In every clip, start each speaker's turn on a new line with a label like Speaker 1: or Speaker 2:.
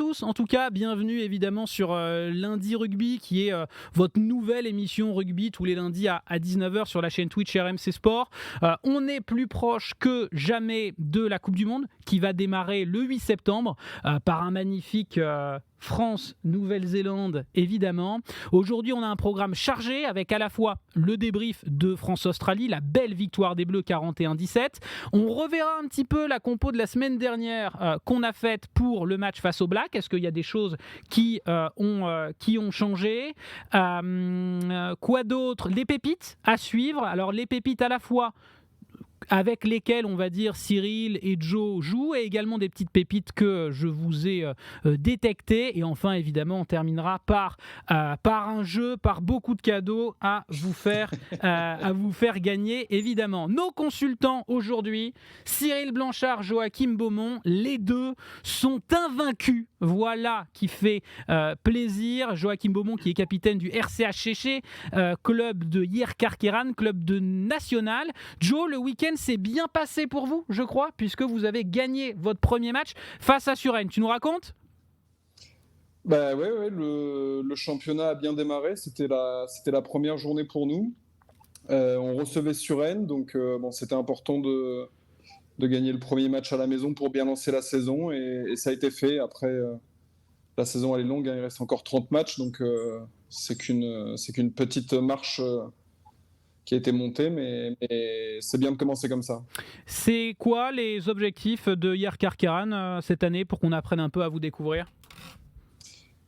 Speaker 1: tous, en tout cas, bienvenue évidemment sur Lundi Rugby qui est votre nouvelle émission rugby tous les lundis à 19h sur la chaîne Twitch RMC Sport. On est plus proche que jamais de la Coupe du Monde qui va démarrer le 8 septembre par un magnifique France-Nouvelle-Zélande évidemment. Aujourd'hui on a un programme chargé avec à la fois le débrief de France-Australie, la belle victoire des Bleus 41-17. On reverra un petit peu la compo de la semaine dernière qu'on a faite pour le match face aux Blacks. Est-ce qu'il y a des choses qui ont changé? Quoi d'autre? Les pépites à suivre. Alors les pépites à la fois avec lesquels, on va dire, Cyril et Joe jouent, et également des petites pépites que je vous ai détectées. Et enfin, évidemment, on terminera par un jeu, par beaucoup de cadeaux à vous faire gagner, évidemment. Nos consultants aujourd'hui, Cyril Blanchard, Joachim Baumont, les deux sont invaincus. Voilà qui fait plaisir. Joachim Baumont qui est capitaine du RCH Chéché, club de Hyères-Carqueiranne, club de national. Joe, le week-end s'est bien passé pour vous, je crois, puisque vous avez gagné votre premier match face à Suresnes. Tu nous racontes ?
Speaker 2: Ouais, le championnat a bien démarré. C'était la première journée pour nous. On recevait Suresnes, donc c'était important de gagner le premier match à la maison pour bien lancer la saison, et ça a été fait. Après, la saison elle est longue, il reste encore 30 matchs, donc c'est qu'une petite marche qui a été montée, mais c'est bien de commencer comme ça.
Speaker 1: C'est quoi les objectifs de Hyères-Carqueiranne cette année pour qu'on apprenne un peu à vous découvrir ?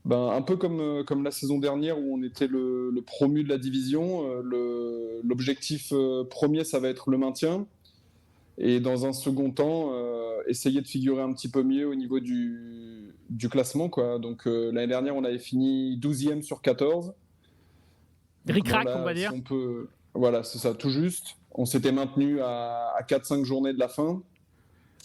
Speaker 2: Un peu comme la saison dernière où on était le promu de la division, l'objectif premier, ça va être le maintien. Et dans un second temps, essayer de figurer un petit peu mieux au niveau du classement, quoi. Donc l'année dernière, on avait fini 12e sur 14.
Speaker 1: Ric-rac, on va dire.
Speaker 2: Si on peut... Voilà, c'est ça, tout juste. On s'était maintenu à 4-5 journées de la fin.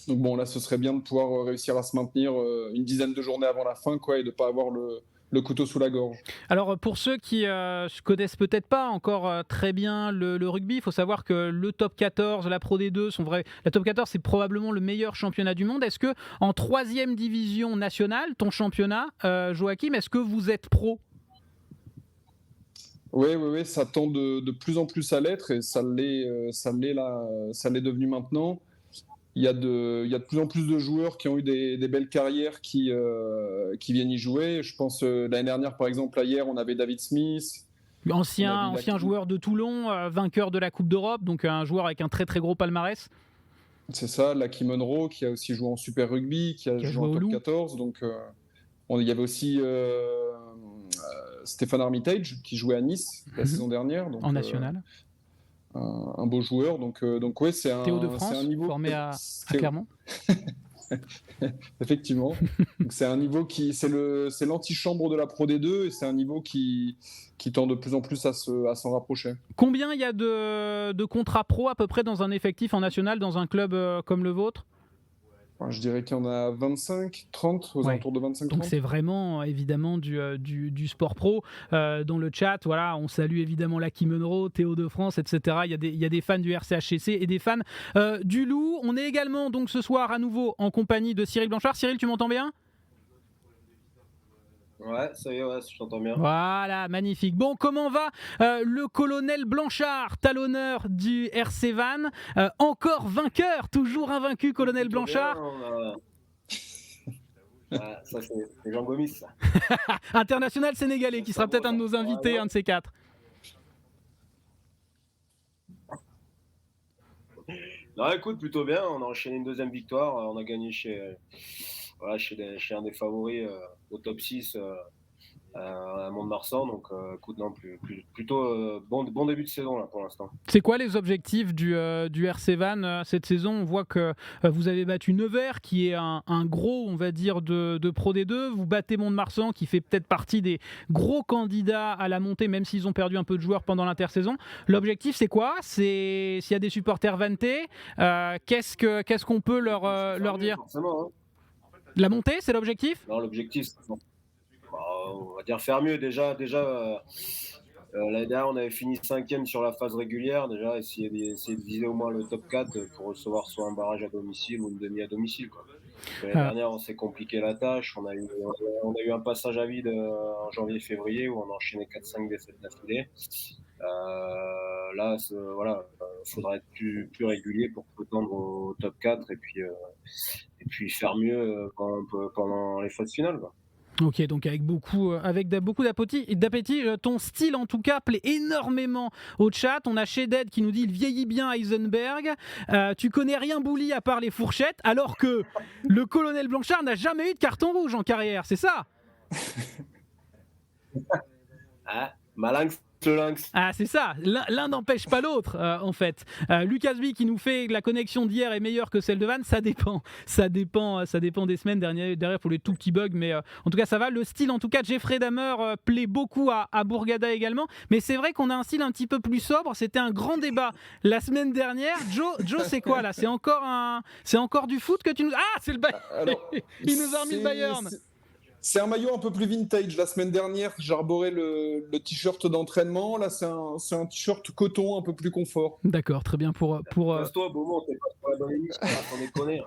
Speaker 2: Donc là, ce serait bien de pouvoir réussir à se maintenir une dizaine de journées avant la fin, quoi, et de ne pas avoir le couteau sous la gorge.
Speaker 1: Alors pour ceux qui ne connaissent peut-être pas encore très bien le rugby, il faut savoir que le top 14, la Pro D2 sont vrais. La top 14, c'est probablement le meilleur championnat du monde. Est-ce que en 3e division nationale, ton championnat, Joachim, est-ce que vous êtes pro ?
Speaker 2: Oui, ça tend de plus en plus à l'être, et ça l'est devenu maintenant. Il y a de plus en plus de joueurs qui ont eu des belles carrières qui viennent y jouer. Je pense l'année dernière, par exemple, hier, on avait David Smith.
Speaker 1: Ancien joueur de Toulon, vainqueur de la Coupe d'Europe, donc un joueur avec un très très gros palmarès.
Speaker 2: C'est ça, Lucky Monroe, qui a aussi joué en Super Rugby, qui a joué en Top 14. Donc, il y avait aussi Stéphane Armitage, qui jouait à Nice la saison dernière. Donc,
Speaker 1: en national.
Speaker 2: Un beau joueur. Donc ouais, c'est un
Speaker 1: Théo de France,
Speaker 2: c'est un niveau
Speaker 1: formé à Clermont.
Speaker 2: Effectivement. Donc c'est un niveau c'est l'antichambre de la Pro D2, et c'est un niveau qui tend de plus en plus à s'en rapprocher.
Speaker 1: Combien il y a de contrats pro à peu près dans un effectif en national, dans un club comme le vôtre ?
Speaker 2: Je dirais qu'il y en a 25, 30, aux alentours de 25, 30.
Speaker 1: Donc c'est vraiment évidemment du sport pro. Dans le chat, voilà, on salue évidemment Lucky Monroe, Théo de France, etc. Il y a des fans du RCHCC et des fans du Loup. On est également donc ce soir à nouveau en compagnie de Cyril Blanchard. Cyril, tu m'entends bien ?
Speaker 3: Ouais, ça y est, ouais, je t'entends bien.
Speaker 1: Voilà, magnifique. Bon, comment va le colonel Blanchard, talonneur du RC Vannes, encore vainqueur, toujours invaincu, colonel Blanchard.
Speaker 3: Ça, c'est Jean Gomis, ça.
Speaker 1: International sénégalais, qui sera peut-être un de nos invités, un de ces quatre.
Speaker 3: Non, écoute, plutôt bien. On a enchaîné une deuxième victoire. On a gagné chez un des favoris au top 6 à Mont-de-Marsan. Donc, écoute, non, plutôt bon début de saison là, pour l'instant.
Speaker 1: C'est quoi les objectifs du RC Vannes cette saison ? On voit que vous avez battu Nevers, qui est un gros, on va dire, de Pro D2. Vous battez Mont-de-Marsan, qui fait peut-être partie des gros candidats à la montée, même s'ils ont perdu un peu de joueurs pendant l'intersaison. L'objectif, c'est quoi ? C'est s'il y a des supporters vannetais, qu'est-ce qu'on peut leur dire ?
Speaker 3: Forcément, hein.
Speaker 1: La montée, c'est l'objectif ?
Speaker 3: Non, l'objectif, on va dire faire mieux. Déjà l'année dernière, on avait fini 5e sur la phase régulière. Déjà, essayer de viser au moins le top 4 pour recevoir soit un barrage à domicile ou une demi à domicile, quoi. L'année dernière, on s'est compliqué la tâche. On a eu un passage à vide en janvier-février où on a enchaîné 4-5 défaites d'affilée. Là, voilà, faudra être plus régulier pour prétendre au top 4 et puis faire mieux pendant les phases finales, quoi.
Speaker 1: Ok, donc avec beaucoup d'appétit. Ton style, en tout cas, plaît énormément au chat. On a Sheded qui nous dit « Il vieillit bien Heisenberg ». Tu connais rien Bouli à part les fourchettes, alors que le colonel Blanchard n'a jamais eu de carton rouge en carrière, c'est ça?
Speaker 3: Malinx, le lynx.
Speaker 1: Ah, c'est ça, l'un n'empêche pas l'autre, en fait. Lucas B qui nous fait la connexion d'hier est meilleure que celle de Van, ça dépend des semaines. Derrière, pour les tout petits bugs, mais en tout cas, ça va. Le style, en tout cas, Jeffrey Dahmer plaît beaucoup à Bourgada également, mais c'est vrai qu'on a un style un petit peu plus sobre. C'était un grand débat la semaine dernière. Joe, c'est quoi là? C'est encore du foot que tu nous... Ah, c'est le Bayern. Il nous a remis le Bayern.
Speaker 2: C'est un maillot un peu plus vintage. La semaine dernière, j'arborais le t-shirt d'entraînement. Là, c'est un t-shirt coton un peu plus confort.
Speaker 1: D'accord, très bien pour...
Speaker 3: Passe-toi, Beaumont, t'es pas pour la bonne émission, on est connu.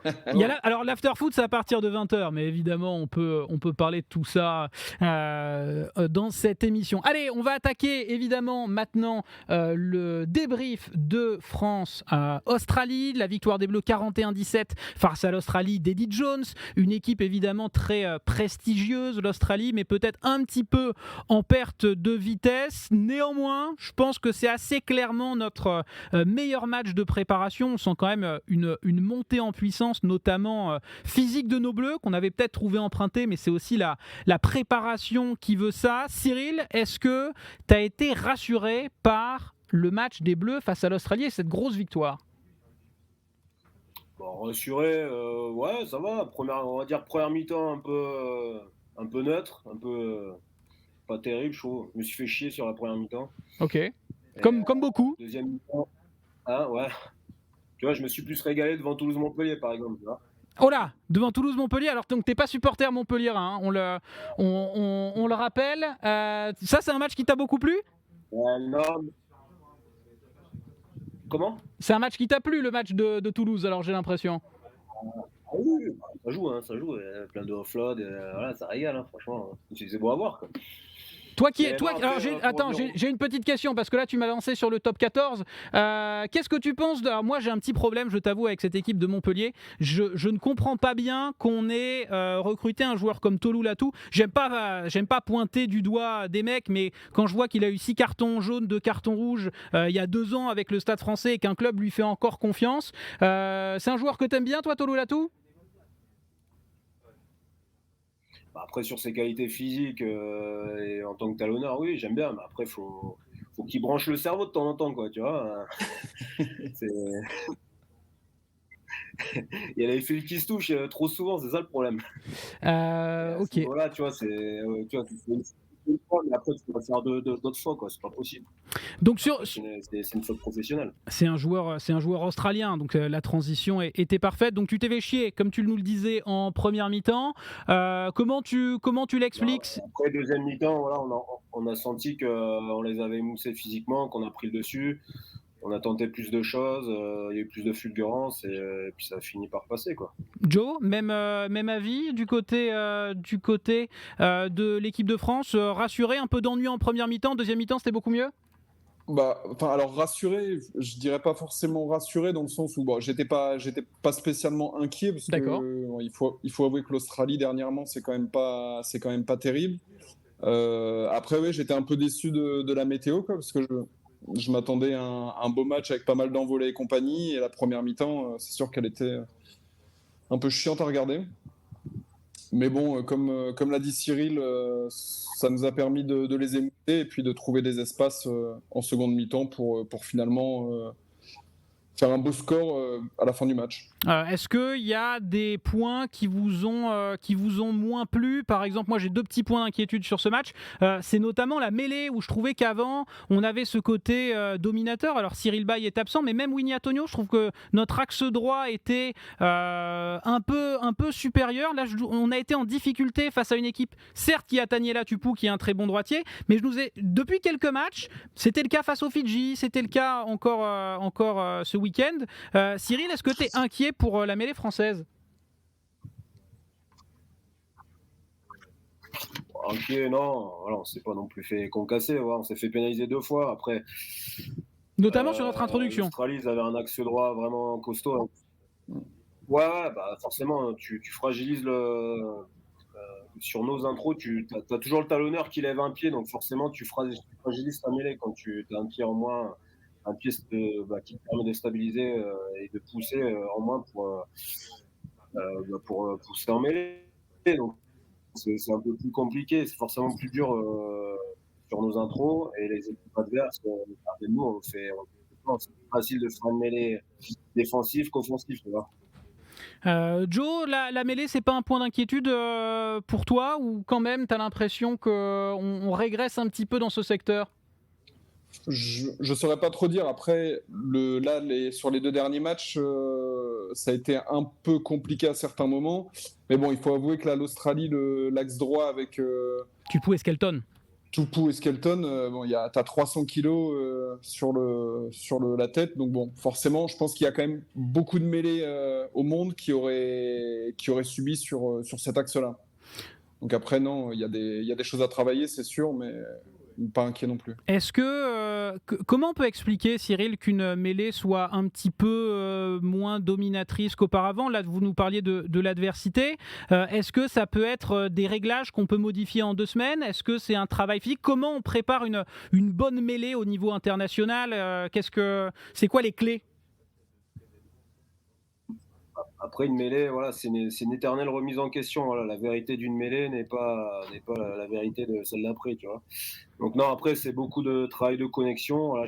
Speaker 1: Alors, l'after-foot, c'est à partir de 20h, mais évidemment, on peut parler de tout ça dans cette émission. Allez, on va attaquer, évidemment, maintenant le débrief de France-Australie, la victoire des Bleus 41-17 face à l'Australie d'Eddie Jones, une équipe évidemment très prestigieuse, l'Australie, mais peut-être un petit peu en perte de vitesse. Néanmoins, je pense que c'est assez clairement notre meilleur match de préparation. On sent quand même une montée en puissance, notamment physique de nos Bleus, qu'on avait peut-être trouvé emprunté, mais c'est aussi la préparation qui veut ça. Cyril, est-ce que tu as été rassuré par le match des Bleus face à l'Australie et cette grosse victoire?
Speaker 3: Bon, rassuré, ouais, ça va. On va dire première mi-temps un peu neutre, un peu pas terrible, je trouve. Je me suis fait chier sur la première mi-temps.
Speaker 1: Ok. Comme beaucoup.
Speaker 3: Deuxième mi-temps, ouais. Tu vois, je me suis plus régalé devant Toulouse-Montpellier, par exemple. Tu vois.
Speaker 1: Oh là, devant Toulouse-Montpellier. Alors donc t'es pas supporter Montpellier, hein, on le rappelle. Ça, c'est un match qui t'a beaucoup plu?
Speaker 3: Non. Comment?
Speaker 1: C'est un match qui t'a plu, le match de Toulouse, alors j'ai l'impression.
Speaker 3: Oui, ça joue. Plein de offload, voilà, ça régale, hein, franchement. C'est beau à voir, quoi. J'ai
Speaker 1: une petite question parce que là tu m'as lancé sur le top 14. Qu'est-ce que tu penses alors moi j'ai un petit problème, je t'avoue, avec cette équipe de Montpellier. Je ne comprends pas bien qu'on ait recruté un joueur comme Tolu Latou. J'aime pas pointer du doigt des mecs, mais quand je vois qu'il a eu 6 cartons jaunes, 2 cartons rouges il y a 2 ans avec le Stade Français et qu'un club lui fait encore confiance, c'est un joueur que t'aimes bien toi, Tolu Latou?
Speaker 3: Après, sur ses qualités physiques et en tant que talonneur, oui, j'aime bien. Mais après, faut qu'il branche le cerveau de temps en temps, quoi, tu vois. Il y a les fils qui se touchent trop souvent, c'est ça le problème.
Speaker 1: Ok.
Speaker 3: Voilà, tu vois, tu fais une fois, mais après, tu vas faire d'autres fois, quoi. C'est pas possible.
Speaker 1: Donc
Speaker 3: c'est une faute professionnelle.
Speaker 1: C'est un joueur australien, donc la transition était parfaite. Donc tu t'es fait chier, comme tu nous le disais en première mi-temps. Comment tu l'expliques?
Speaker 3: Après deuxième mi-temps, voilà, on a senti qu'on les avait émoussés physiquement, qu'on a pris le dessus. On a tenté plus de choses, il y a eu plus de fulgurance et puis ça a fini par passer, quoi.
Speaker 1: Joe, même avis du côté de l'équipe de France, rassuré, un peu d'ennui en première mi-temps, deuxième mi-temps c'était beaucoup mieux?
Speaker 2: Alors rassuré, je dirais pas forcément rassuré dans le sens où j'étais pas spécialement inquiet parce que il faut avouer que l'Australie dernièrement c'est quand même pas terrible. Après oui, j'étais un peu déçu de la météo, quoi, parce que je m'attendais à un beau match avec pas mal d'envolées et compagnie, et la première mi-temps, c'est sûr qu'elle était un peu chiante à regarder. Mais bon, comme l'a dit Cyril, ça nous a permis de les émouler et puis de trouver des espaces en seconde mi-temps pour finalement faire un beau score à la fin du match.
Speaker 1: Est-ce qu'il y a des points qui vous ont moins plu? Par exemple, moi j'ai 2 petits points d'inquiétude sur ce match. C'est notamment la mêlée où je trouvais qu'avant on avait ce côté dominateur. Alors Cyril Bay est absent, mais même Winnie Antonio, je trouve que notre axe droit était un peu supérieur. Là, on a été en difficulté face à une équipe, certes qui a Taniela Tupou, qui est un très bon droitier, mais depuis quelques matchs, c'était le cas face aux Fidji, c'était le cas encore ce week-end. Cyril, est-ce que tu es inquiet pour la mêlée française?
Speaker 3: Un pied, non, voilà, on s'est pas non plus fait concasser, ouais, on s'est fait pénaliser 2 fois. Après,
Speaker 1: Notamment sur notre introduction.
Speaker 3: l'Australie, ils avaient un axe droit vraiment costaud, hein. Ouais, bah forcément, tu fragilises sur nos intros, tu as toujours le talonneur qui lève un pied, donc forcément tu fragilises ta mêlée quand tu as un pied en moins, un pied qui te permet de stabiliser et de pousser en moins pour pousser en mêlée. Donc c'est un peu plus compliqué, c'est forcément plus dur sur nos intros, et les équipes adverses, nous, c'est plus facile de faire une mêlée défensive qu'offensive, tu vois.
Speaker 1: Joe, la mêlée, c'est pas un point d'inquiétude pour toi, ou quand même tu as l'impression qu'on régresse un petit peu dans ce secteur?
Speaker 2: Je saurais pas trop dire. Après, sur les 2 derniers matchs, ça a été un peu compliqué à certains moments. Mais bon, il faut avouer que là, l'Australie, l'axe droit avec
Speaker 1: Tupou et Skelton.
Speaker 2: Tupou et Skelton, t'as 300 kilos sur la tête. Donc bon, forcément, je pense qu'il y a quand même beaucoup de mêlées au monde qui auraient subi sur cet axe-là. Donc après, non, il y a des choses à travailler, c'est sûr, mais pas inquiet non plus.
Speaker 1: Est-ce comment on peut expliquer, Cyril, qu'une mêlée soit un petit peu moins dominatrice qu'auparavant? Là, vous nous parliez de l'adversité. Est-ce que ça peut être des réglages qu'on peut modifier en 2 semaines? Est-ce que c'est un travail physique? Comment on prépare une bonne mêlée au niveau international? C'est quoi les clés?
Speaker 3: Après, une mêlée, voilà, c'est une éternelle remise en question. Voilà, la vérité d'une mêlée n'est pas la vérité de celle d'après, tu vois. Donc non, après, c'est beaucoup de travail de connexion. Voilà,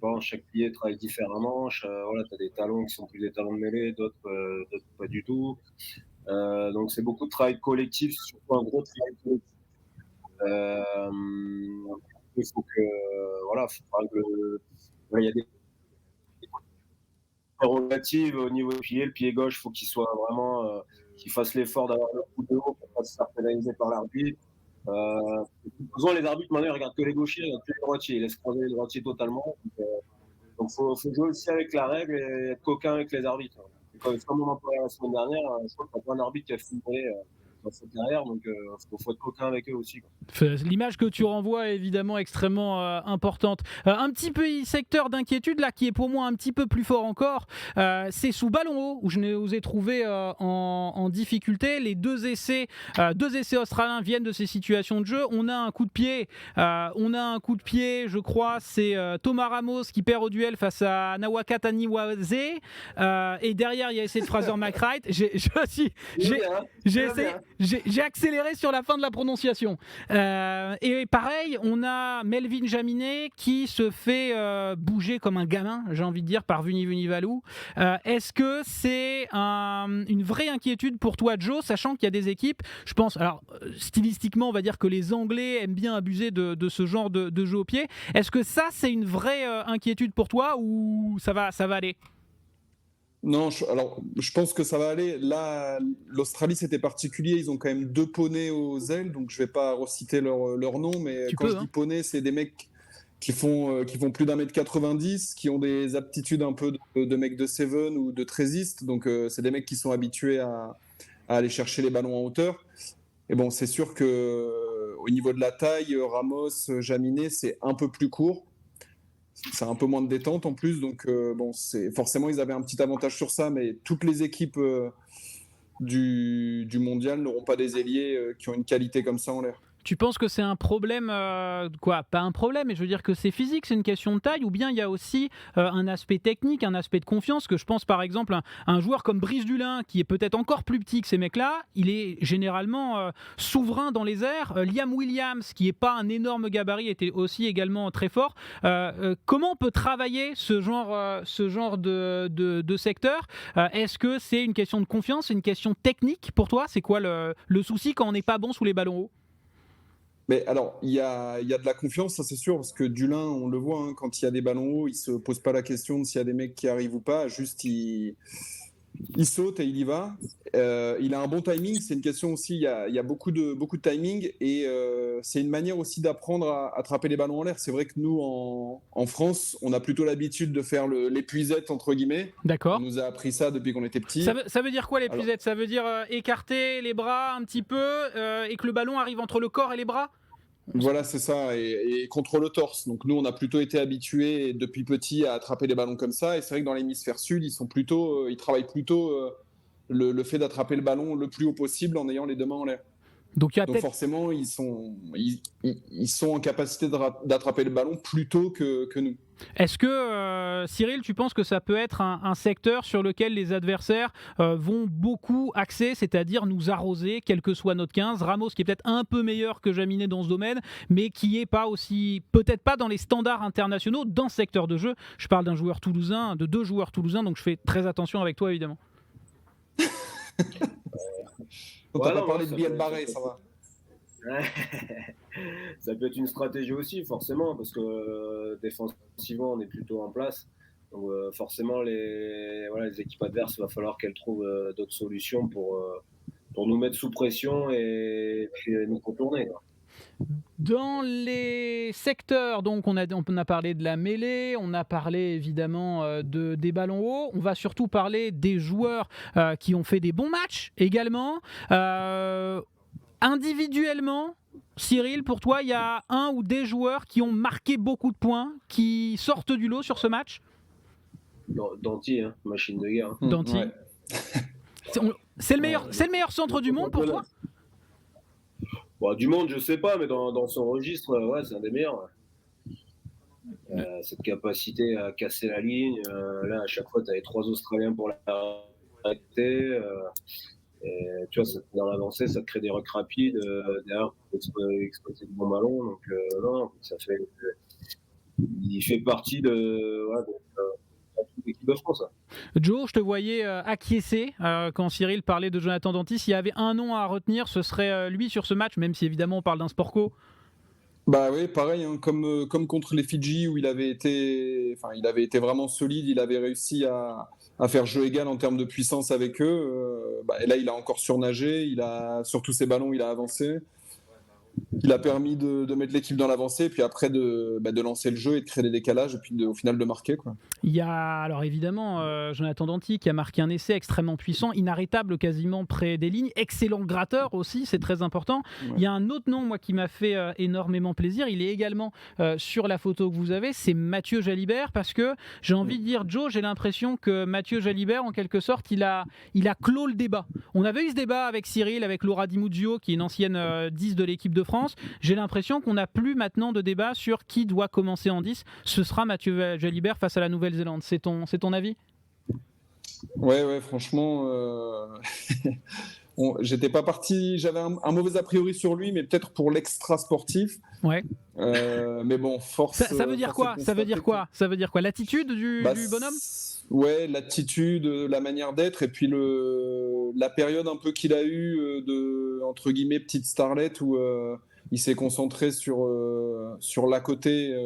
Speaker 3: par exemple, chaque pilier travaille différemment. Voilà, tu as des talons qui sont plus des talons de mêlée, d'autres pas du tout. Donc c'est beaucoup de travail collectif, surtout un gros travail collectif. Il faut que, voilà, il y a des prérogatives au niveau du pied. Le pied gauche, il faut qu'il soit vraiment, qu'il fasse l'effort d'avoir le coup de haut pour pas se faire pénaliser par l'arbitre. Souvent, les arbitres, maintenant, ils regardent que les gauchers, ils regardent que les droitiers. Ils laissent croiser les droitiers totalement. Donc, faut jouer aussi avec la règle et être coquin avec les arbitres. Comme on en parlait la semaine dernière, je crois qu'il y a plein d'arbitres qui a filmé dans sa carrière, donc faut être coquin avec eux aussi, quoi.
Speaker 1: L'image que tu renvoies est évidemment extrêmement importante. Un petit secteur d'inquiétude là qui est pour moi un petit peu plus fort encore, c'est sous ballon haut où je vous ai trouvé en difficulté. Les 2 essais australiens viennent de ces situations de jeu. On a un coup de pied, je crois, c'est Thomas Ramos qui perd au duel face à Nawaka Taniwase, et derrière il y a essayé de Fraser McReight. J'ai accéléré sur la fin de la prononciation. Et pareil, on a Melvin Jaminet qui se fait bouger comme un gamin, j'ai envie de dire, par Vunivalu. Est-ce que c'est une vraie inquiétude pour toi, Joe, sachant qu'il y a des équipes, je pense, alors stylistiquement, on va dire que les Anglais aiment bien abuser de ce genre de jeu au pied. Est-ce que ça, c'est une vraie inquiétude pour toi, ou ça va aller?
Speaker 2: Non, je pense que ça va aller. Là, l'Australie, c'était particulier. Ils ont quand même 2 poneys aux ailes, donc je vais pas reciter leur nom, mais quand je dis poneys, c'est des mecs qui font plus d'1m90, qui ont des aptitudes un peu de mecs de Seven ou de trésistes. Donc, c'est des mecs qui sont habitués à aller chercher les ballons en hauteur. Et bon, c'est sûr que au niveau de la taille, Ramos, Jaminet, c'est un peu plus court. C'est un peu moins de détente en plus, donc forcément ils avaient un petit avantage sur ça, mais toutes les équipes du mondial n'auront pas des ailiers qui ont une qualité comme ça en l'air.
Speaker 1: Tu penses que c'est un problème, pas un problème, mais je veux dire que c'est physique, c'est une question de taille, ou bien il y a aussi un aspect technique, un aspect de confiance, que je pense par exemple un joueur comme Brice Dulin, qui est peut-être encore plus petit que ces mecs-là, il est généralement souverain dans les airs. Liam Williams, qui n'est pas un énorme gabarit, était aussi également très fort. Comment on peut travailler ce genre de secteur? Est-ce que c'est une question de confiance, c'est une question technique pour toi? C'est quoi le souci quand on n'est pas bon sous les ballons hauts?
Speaker 2: Mais alors, il y a de la confiance, ça c'est sûr, parce que Dulin, on le voit, hein, quand il y a des ballons hauts, il se pose pas la question de s'il y a des mecs qui arrivent ou pas, juste il il saute et il y va. Il a un bon timing. C'est une question aussi. Il y a beaucoup de timing et c'est une manière aussi d'apprendre à attraper les ballons en l'air. C'est vrai que nous, en France, on a plutôt l'habitude de faire l'épuisette entre guillemets.
Speaker 1: D'accord.
Speaker 2: On nous a appris ça depuis qu'on était petits.
Speaker 1: Ça veut dire quoi l'épuisette ? Ça veut dire écarter les bras un petit peu et que le ballon arrive entre le corps et les bras ?
Speaker 2: Voilà, c'est ça, et contre le torse. Donc nous, on a plutôt été habitués depuis petit à attraper les ballons comme ça. Et c'est vrai que dans l'hémisphère sud, ils travaillent plutôt le fait d'attraper le ballon le plus haut possible en ayant les deux mains en l'air.
Speaker 1: Donc
Speaker 2: forcément, ils sont en capacité d'attraper le ballon plus tôt que nous.
Speaker 1: Est-ce que, Cyril, tu penses que ça peut être un secteur sur lequel les adversaires vont beaucoup axer, c'est-à-dire nous arroser, quel que soit notre 15 ? Ramos, qui est peut-être un peu meilleur que Jaminet dans ce domaine, mais qui est pas aussi, peut-être pas dans les standards internationaux dans ce secteur de jeu. Je parle d'un joueur toulousain, de 2 joueurs toulousains, donc je fais très attention avec toi, évidemment.
Speaker 2: On t'a pas parlé de Biel Barré, ça va.
Speaker 3: Ça peut être une stratégie aussi, forcément, parce que défensivement, on est plutôt en place. Donc, forcément, les équipes adverses, il va falloir qu'elles trouvent d'autres solutions pour nous mettre sous pression et puis nous contourner, quoi.
Speaker 1: Dans les secteurs, donc on a parlé de la mêlée, on a parlé évidemment des ballons hauts, on va surtout parler des joueurs qui ont fait des bons matchs également. Individuellement, Cyril, pour toi, il y a un ou des joueurs qui ont marqué beaucoup de points, qui sortent du lot sur ce match ?
Speaker 3: Danty, hein, machine de guerre.
Speaker 1: Danty.
Speaker 2: Ouais.
Speaker 1: C'est le meilleur centre du monde pour toi ?
Speaker 3: Bon, du monde, je sais pas, mais dans son registre, ouais, c'est un des meilleurs. Cette capacité à casser la ligne, là, à chaque fois, tu avais 3 Australiens pour l'arrêter. Et tu vois, dans l'avancée, ça te crée des rucks rapides. Derrière, tu peux exploiter le bon ballon. Donc, non, il fait partie de l'équipe de France.
Speaker 1: Joe, je te voyais acquiescer quand Cyril parlait de Jonathan Danty. S'il y avait un nom à retenir, ce serait lui sur ce match, même si évidemment on parle d'un sport co.
Speaker 2: Bah oui, pareil, hein, comme contre les Fidji où il avait été vraiment solide, il avait réussi à faire jeu égal en termes de puissance avec eux. Et là, il a encore surnagé, sur tous ses ballons, il a avancé. Il a permis de mettre l'équipe dans l'avancée et puis après de lancer le jeu et de créer des décalages et puis au final de marquer, quoi.
Speaker 1: Il y a alors évidemment Jonathan Danty qui a marqué un essai extrêmement puissant, inarrêtable quasiment près des lignes, excellent gratteur aussi, c'est très important. Ouais. Il y a un autre nom moi qui m'a fait énormément plaisir, il est également sur la photo que vous avez, c'est Mathieu Jalibert, parce que j'ai envie de dire, Joe, j'ai l'impression que Mathieu Jalibert en quelque sorte il a clos le débat. On avait eu ce débat avec Cyril, avec Laura Di Muzio qui est une ancienne 10 de l'équipe de France. J'ai l'impression qu'on n'a plus maintenant de débat sur qui doit commencer en 10. Ce sera Mathieu Jalibert face à la Nouvelle-Zélande. C'est ton avis ?
Speaker 2: Ouais, franchement, j'étais pas parti. J'avais un mauvais a priori sur lui, mais peut-être pour l'extra sportif.
Speaker 1: Ouais.
Speaker 2: Mais bon, force.
Speaker 1: Ça veut dire quoi ? Ça veut dire quoi ? L'attitude du bonhomme ?
Speaker 2: Ouais, l'attitude, la manière d'être, et puis la période un peu qu'il a eue de entre guillemets petite starlet où il s'est concentré sur l'à côté,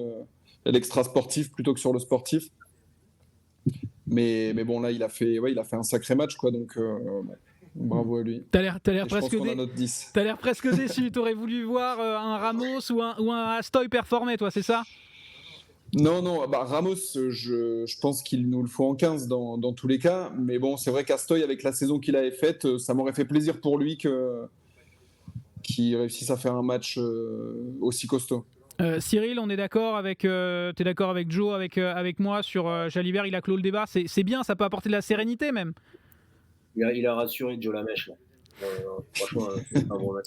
Speaker 2: l'extra sportif plutôt que sur le sportif. Mais bon, là, il a fait un sacré match, quoi. Donc, bravo à lui.
Speaker 1: T'as l'air presque déçu. T'aurais voulu voir un Ramos ou un Astoy performer, toi, c'est ça ?
Speaker 2: Non, Ramos, je pense qu'il nous le faut en 15 dans tous les cas. Mais bon, c'est vrai qu'Astoy, avec la saison qu'il avait faite, ça m'aurait fait plaisir pour lui qu'il réussisse à faire un match aussi costaud.
Speaker 1: Cyril, on est d'accord avec t'es d'accord avec Joe, avec moi sur Jalibert, il a clos le débat. C'est bien, ça peut apporter de la sérénité même.
Speaker 3: Il a rassuré Joe Lamèche là. Franchement, c'est un bon match.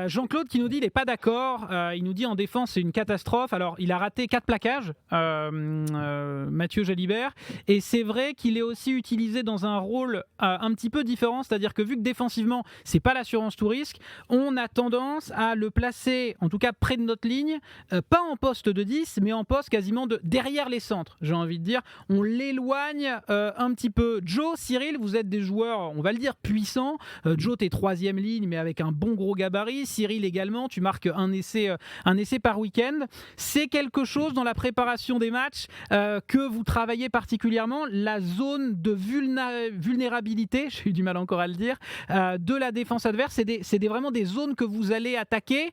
Speaker 1: Jean-Claude qui nous dit il n'est pas d'accord, il nous dit en défense c'est une catastrophe. Alors il a raté 4 plaquages, Mathieu Jalibert, et c'est vrai qu'il est aussi utilisé dans un rôle un petit peu différent, c'est-à-dire que vu que défensivement c'est pas l'assurance tout risque, on a tendance à le placer en tout cas près de notre ligne, pas en poste de 10 mais en poste quasiment derrière les centres, j'ai envie de dire, on l'éloigne un petit peu. Joe, Cyril, vous êtes des joueurs, on va le dire, puissants. Joe t'es 3e ligne mais avec un bon gros gabarit. gabarit, Cyril également, tu marques un essai par week-end. C'est quelque chose dans la préparation des matchs que vous travaillez particulièrement, la zone de vulnérabilité, j'ai eu du mal encore à le dire, de la défense adverse. C'est vraiment des zones que vous allez attaquer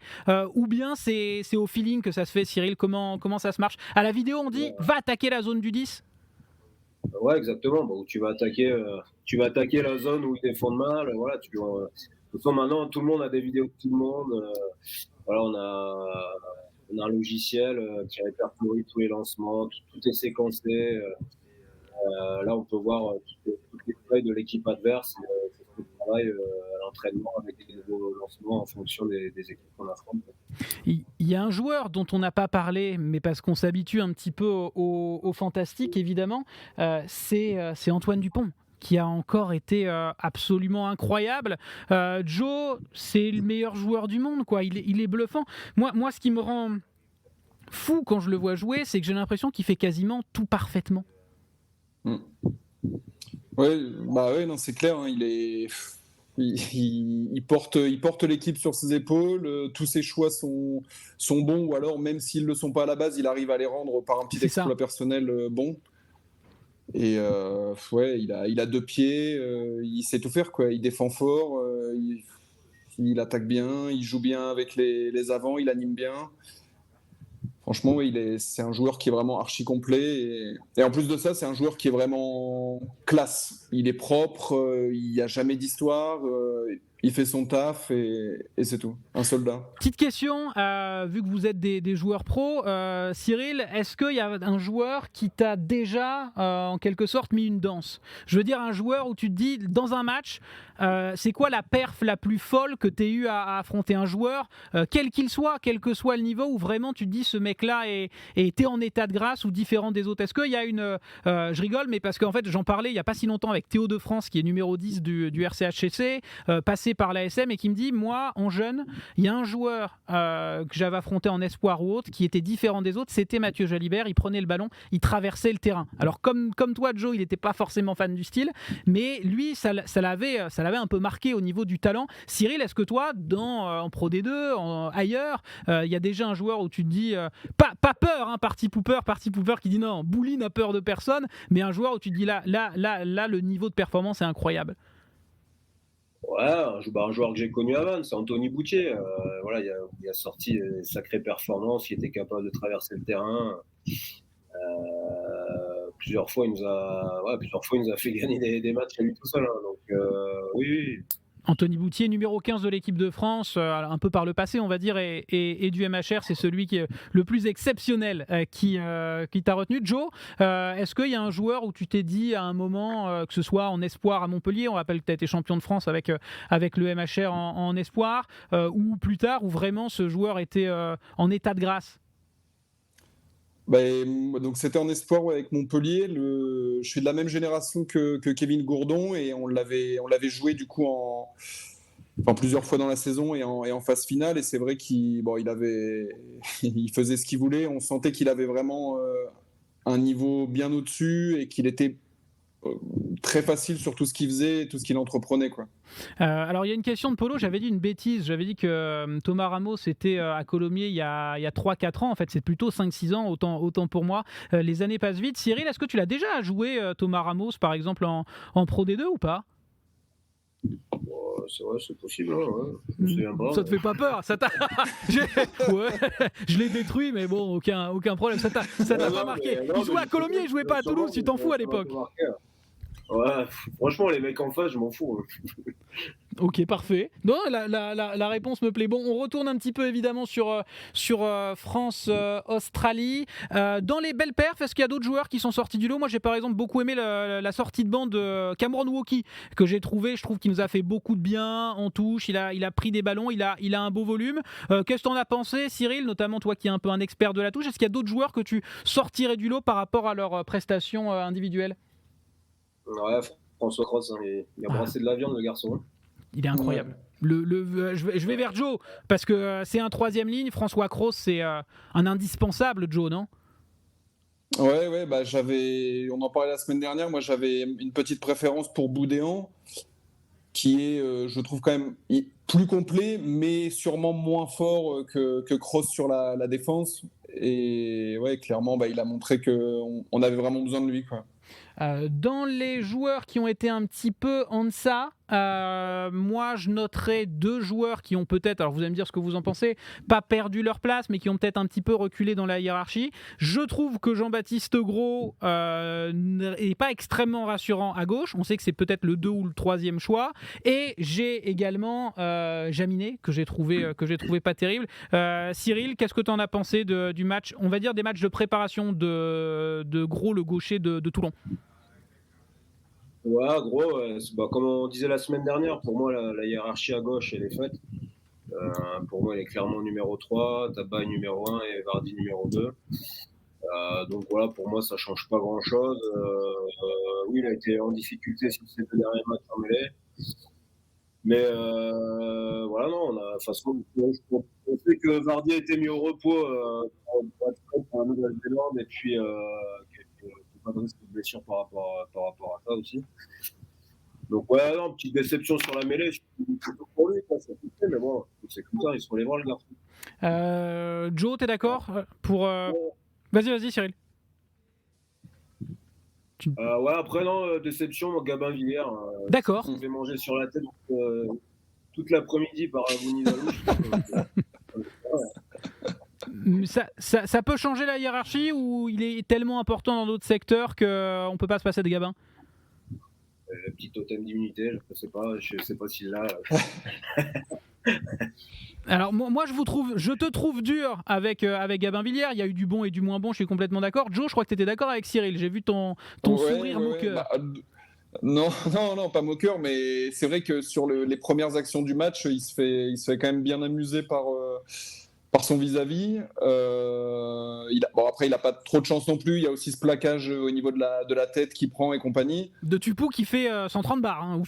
Speaker 1: ou bien c'est au feeling que ça se fait, Cyril? Comment ça se marche? À la vidéo, on dit va attaquer la zone du 10.
Speaker 3: Ouais, exactement. Bon, tu vas attaquer la zone où ils défendent mal. Voilà, de toute façon, maintenant, tout le monde a des vidéos de tout le monde. Voilà, on a un logiciel qui répertorie tous les lancements, tout est séquencé. Là, on peut voir toutes les feuilles de l'équipe adverse. C'est ce qu'on travaille à l'entraînement avec les nouveaux lancements en fonction des équipes qu'on affronte.
Speaker 1: Il y a un joueur dont on n'a pas parlé, mais parce qu'on s'habitue un petit peu au fantastique, évidemment, c'est Antoine Dupont, qui a encore été absolument incroyable. Joe, c'est le meilleur joueur du monde, quoi. Il est bluffant. Moi, ce qui me rend fou quand je le vois jouer, c'est que j'ai l'impression qu'il fait quasiment tout parfaitement.
Speaker 2: Ouais, non, c'est clair. Hein, il porte l'équipe sur ses épaules. Tous ses choix sont bons, ou alors même s'ils le sont pas à la base, il arrive à les rendre par un petit exploit personnel bon. Et il a 2 pieds, il sait tout faire, quoi. Il défend fort, il attaque bien, il joue bien avec les avants, il anime bien. Franchement, c'est un joueur qui est vraiment archi complet. Et en plus de ça, c'est un joueur qui est vraiment classe. Il est propre, il n'y a jamais d'histoire. Il fait son taf et c'est tout. Un soldat.
Speaker 1: Petite question, vu que vous êtes des joueurs pros, Cyril, est-ce qu'il y a un joueur qui t'a déjà, en quelque sorte, mis une danse? Je veux dire, un joueur où tu te dis, dans un match, c'est quoi la perf la plus folle que tu aies eu à affronter? Un joueur, quel qu'il soit, quel que soit le niveau, où vraiment tu te dis, ce mec-là était en état de grâce ou différent des autres? Est-ce qu'il y a une... je rigole, mais parce qu'en fait, j'en parlais il n'y a pas si longtemps avec Théo de France, qui est numéro 10 du RCHC, passé par l'ASM, et qui me dit, moi, en jeune, il y a un joueur que j'avais affronté en espoir ou autre qui était différent des autres, c'était Mathieu Jalibert. Il prenait le ballon, il traversait le terrain. Alors comme toi, Joe, il n'était pas forcément fan du style, mais lui, ça l'avait un peu marqué au niveau du talent. Cyril, est-ce que toi, en Pro D2, ailleurs, il y a déjà un joueur où tu te dis, pas peur, hein, Party Pooper qui dit non, Bouli n'a peur de personne, mais un joueur où tu te dis là, le niveau de performance est incroyable?
Speaker 3: Ouais, un joueur que j'ai connu avant, c'est Anthony Boutier. Voilà, il a sorti des sacrées performances, il était capable de traverser le terrain. Plusieurs fois, il nous a fait gagner des matchs à lui tout seul. Hein, donc, oui.
Speaker 1: Anthony Boutier, numéro 15 de l'équipe de France, un peu par le passé, on va dire, et du MHR, c'est celui qui est le plus exceptionnel qui t'a retenu. Joe, est-ce qu'il y a un joueur où tu t'es dit à un moment, que ce soit en espoir à Montpellier, on rappelle que tu as été champion de France avec le MHR en espoir, ou plus tard, où vraiment ce joueur était en état de grâce?
Speaker 2: Donc c'était en espoir avec Montpellier. Je suis de la même génération que Kevin Gourdon, et on l'avait joué du coup plusieurs fois dans la saison et en phase finale. Et c'est vrai qu'il faisait ce qu'il voulait. On sentait qu'il avait vraiment un niveau bien au-dessus et qu'il était très facile sur tout ce qu'il faisait et tout ce qu'il entreprenait, quoi.
Speaker 1: Alors il y a une question de Polo, j'avais dit une bêtise, j'avais dit que Thomas Ramos était à Colomiers il y a 3-4 ans, en fait c'est plutôt 5-6 ans, autant pour moi, les années passent vite. Cyril, est-ce que tu l'as déjà joué Thomas Ramos par exemple en Pro D2 ou pas?
Speaker 3: C'est vrai, c'est possible. Hein.
Speaker 1: Ça te fait pas peur? Je l'ai détruit, mais bon, aucun problème. Ça t'a pas marqué. Il jouait à Colomiers, il jouait pas à Toulouse, tu t'en fous à l'époque?
Speaker 3: Ouais, franchement, les mecs en face, je m'en fous.
Speaker 1: Ok, parfait. Non, la réponse me plaît. Bon, on retourne un petit peu évidemment sur France-Australie. Dans les belles perfs, est-ce qu'il y a d'autres joueurs qui sont sortis du lot? Moi, j'ai par exemple beaucoup aimé la sortie de banc de Cameron Woki, que je trouve qu'il nous a fait beaucoup de bien en touche. Il a pris des ballons, il a un beau volume. Qu'est-ce que t'en as pensé, Cyril, notamment toi qui es un peu un expert de la touche? Est-ce qu'il y a d'autres joueurs que tu sortirais du lot par rapport à leurs prestations individuelles?
Speaker 3: Ouais, François Cross, hein, il a brassé de la viande, le garçon.
Speaker 1: Il est incroyable. Je vais vers Joe, parce que c'est un troisième ligne. François Cross, c'est un indispensable, Joe, non?
Speaker 2: Ouais, on en parlait la semaine dernière. Moi, j'avais une petite préférence pour Boudéan, qui est, je trouve quand même, plus complet, mais sûrement moins fort que Kroos sur la défense. Et ouais, clairement, il a montré qu'on avait vraiment besoin de lui, quoi.
Speaker 1: Dans les joueurs qui ont été un petit peu en deçà, moi je noterai 2 joueurs qui ont peut-être, alors vous allez me dire ce que vous en pensez, pas perdu leur place, mais qui ont peut-être un petit peu reculé dans la hiérarchie. Je trouve que Jean-Baptiste Gros n'est pas extrêmement rassurant à gauche. On sait que c'est peut-être le 2 ou le 3e choix. Et j'ai également Jaminet, que j'ai trouvé pas terrible. Cyril, qu'est-ce que tu en as pensé du match, on va dire des matchs de préparation de Gros, le gaucher de Toulon?
Speaker 3: Ouais, gros, comme on disait la semaine dernière, pour moi, la hiérarchie à gauche, elle est faite. Pour moi, elle est clairement numéro 3, Tabaye numéro 1 et Vardy numéro 2. Donc voilà, pour moi, ça change pas grand-chose. Oui, il a été en difficulté sur ces 2 derniers matchs en mêlée. Mais voilà, non, de toute façon, on sait que Vardy a été mis au repos pour être prêt pour la Nouvelle-Zélande et puis qu'il n'y a pas de risque de blessure par rapport à ça aussi. Donc ouais, non, petite déception sur la mêlée, surtout pour lui, quoi, ça fait plaisir, mais bon, c'est comme ça, il se faut les voir, le garçon.
Speaker 1: Joe, t'es d'accord pour Vas-y, Cyril.
Speaker 3: Ouais, après, non, déception, Gabin Villiers.
Speaker 1: D'accord.
Speaker 3: Je vais manger sur la tête toute l'après-midi par Abouni Dalouche.
Speaker 1: Ça peut changer la hiérarchie ou il est tellement important dans d'autres secteurs qu'on ne peut pas se passer de Gabin?
Speaker 3: Petit totem d'immunité, je sais pas s'il l'a.
Speaker 1: Alors moi je te trouve dur avec Gabin Villiers. Il y a eu du bon et du moins bon, je suis complètement d'accord. Joe, je crois que tu étais d'accord avec Cyril. J'ai vu ton sourire moqueur.
Speaker 2: Non, pas moqueur, mais c'est vrai que sur les premières actions du match, il se fait quand même bien amuser par son vis-à-vis. Après, il n'a pas trop de chance non plus. Il y a aussi ce plaquage au niveau de la tête qu'il prend et compagnie.
Speaker 1: De Tupou qui fait 130 bars, hein,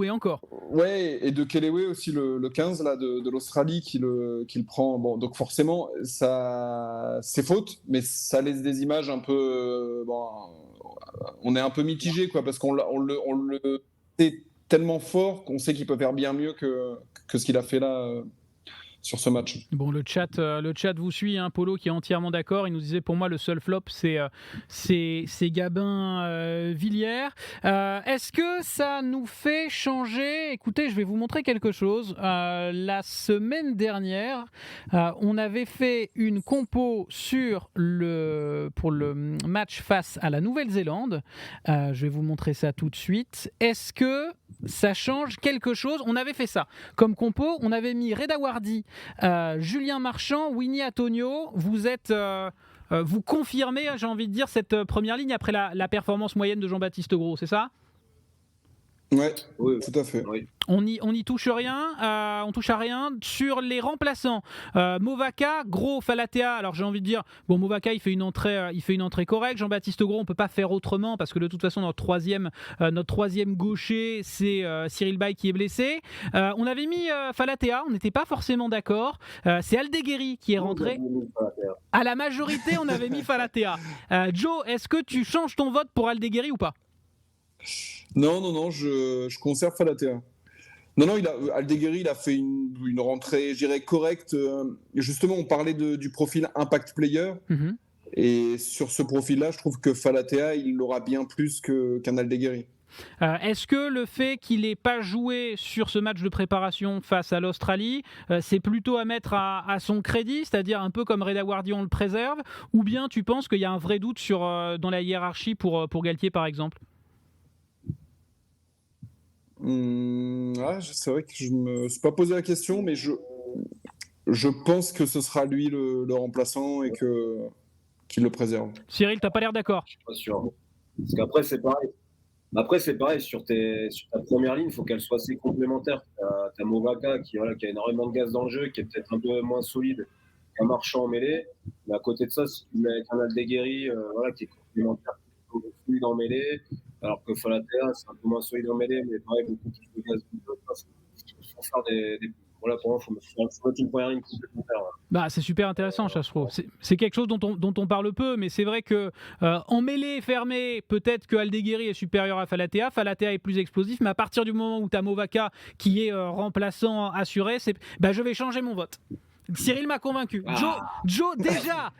Speaker 1: et encore.
Speaker 2: Ouais, et de Kellewe aussi, le 15 là, de l'Australie qui le prend. Bon, donc forcément, ça, c'est faute, mais ça laisse des images un peu. On est un peu mitigé, quoi, parce qu'on le sait tellement fort qu'on sait qu'il peut faire bien mieux que ce qu'il a fait là. Sur ce match.
Speaker 1: Bon, le chat vous suit, hein, Polo qui est entièrement d'accord. Il nous disait, pour moi, le seul flop, c'est Gabin Villiers. Est-ce que ça nous fait changer? Écoutez, je vais vous montrer quelque chose. La semaine dernière, on avait fait une compo pour le match face à la Nouvelle-Zélande. Je vais vous montrer ça tout de suite. Est-ce que ça change quelque chose? On avait fait ça comme compo. On avait mis Reda Wardy, Julien Marchand, Winnie Antonio. Vous confirmez, j'ai envie de dire, cette première ligne après la performance moyenne de Jean-Baptiste Gros, c'est ça?
Speaker 2: Ouais, oui, tout à fait.
Speaker 3: Oui.
Speaker 1: On n'y touche rien, on touche à rien sur les remplaçants. Movaka, Gros, Falatea. Alors j'ai envie de dire, bon, Movaka il fait une entrée correcte. Jean-Baptiste Gros, on peut pas faire autrement parce que de toute façon notre troisième gaucher c'est Cyril Bay qui est blessé. On avait mis Falatea, on n'était pas forcément d'accord. C'est Aldeguerri qui est rentré. À la majorité, on avait mis Falatea. Joe, est-ce que tu changes ton vote pour Aldeguerri ou pas?
Speaker 2: Non, je conserve Falatea. Non, Aldeguerri, il a fait une rentrée, je dirais, correcte. Justement, on parlait du profil impact player. Mm-hmm. Et sur ce profil-là, je trouve que Falatea, il l'aura bien plus qu'un Aldeguerri.
Speaker 1: Est-ce que le fait qu'il n'ait pas joué sur ce match de préparation face à l'Australie, c'est plutôt à mettre à son crédit, c'est-à-dire un peu comme Reda Wardy, on le préserve, ou bien tu penses qu'il y a un vrai doute dans la hiérarchie pour Galtier, par exemple?
Speaker 2: C'est vrai que je ne me suis pas posé la question, mais je pense que ce sera lui le remplaçant et qu'il le préserve.
Speaker 1: Cyril, t'as pas l'air d'accord?
Speaker 3: Je suis pas sûr. Parce qu'après, c'est pareil. Après, c'est pareil, sur ta première ligne, il faut qu'elle soit assez complémentaire. T'as Movaka qui a énormément de gaz dans le jeu, qui est peut-être un peu moins solide qu'un Marchand en mêlée. Mais à côté de ça, si tu mets avec un Aldeguerri qui est complémentaire, fluide en mêlée, alors que Falatea, c'est un peu moins solide en mêlée, mais pareil, beaucoup plus de gaz. Il faut faire voilà, pour moi, il faut mettre une première ligne complémentaire.
Speaker 1: Bah, c'est super intéressant, ça, je trouve. C'est quelque chose dont on parle peu, mais c'est vrai que en mêlée fermée, peut-être que Aldeguerri est supérieur à Falatea. Falatea est plus explosif, mais à partir du moment où tu as Movaka qui est remplaçant assuré, je vais changer mon vote. Cyril m'a convaincu. Joe, déjà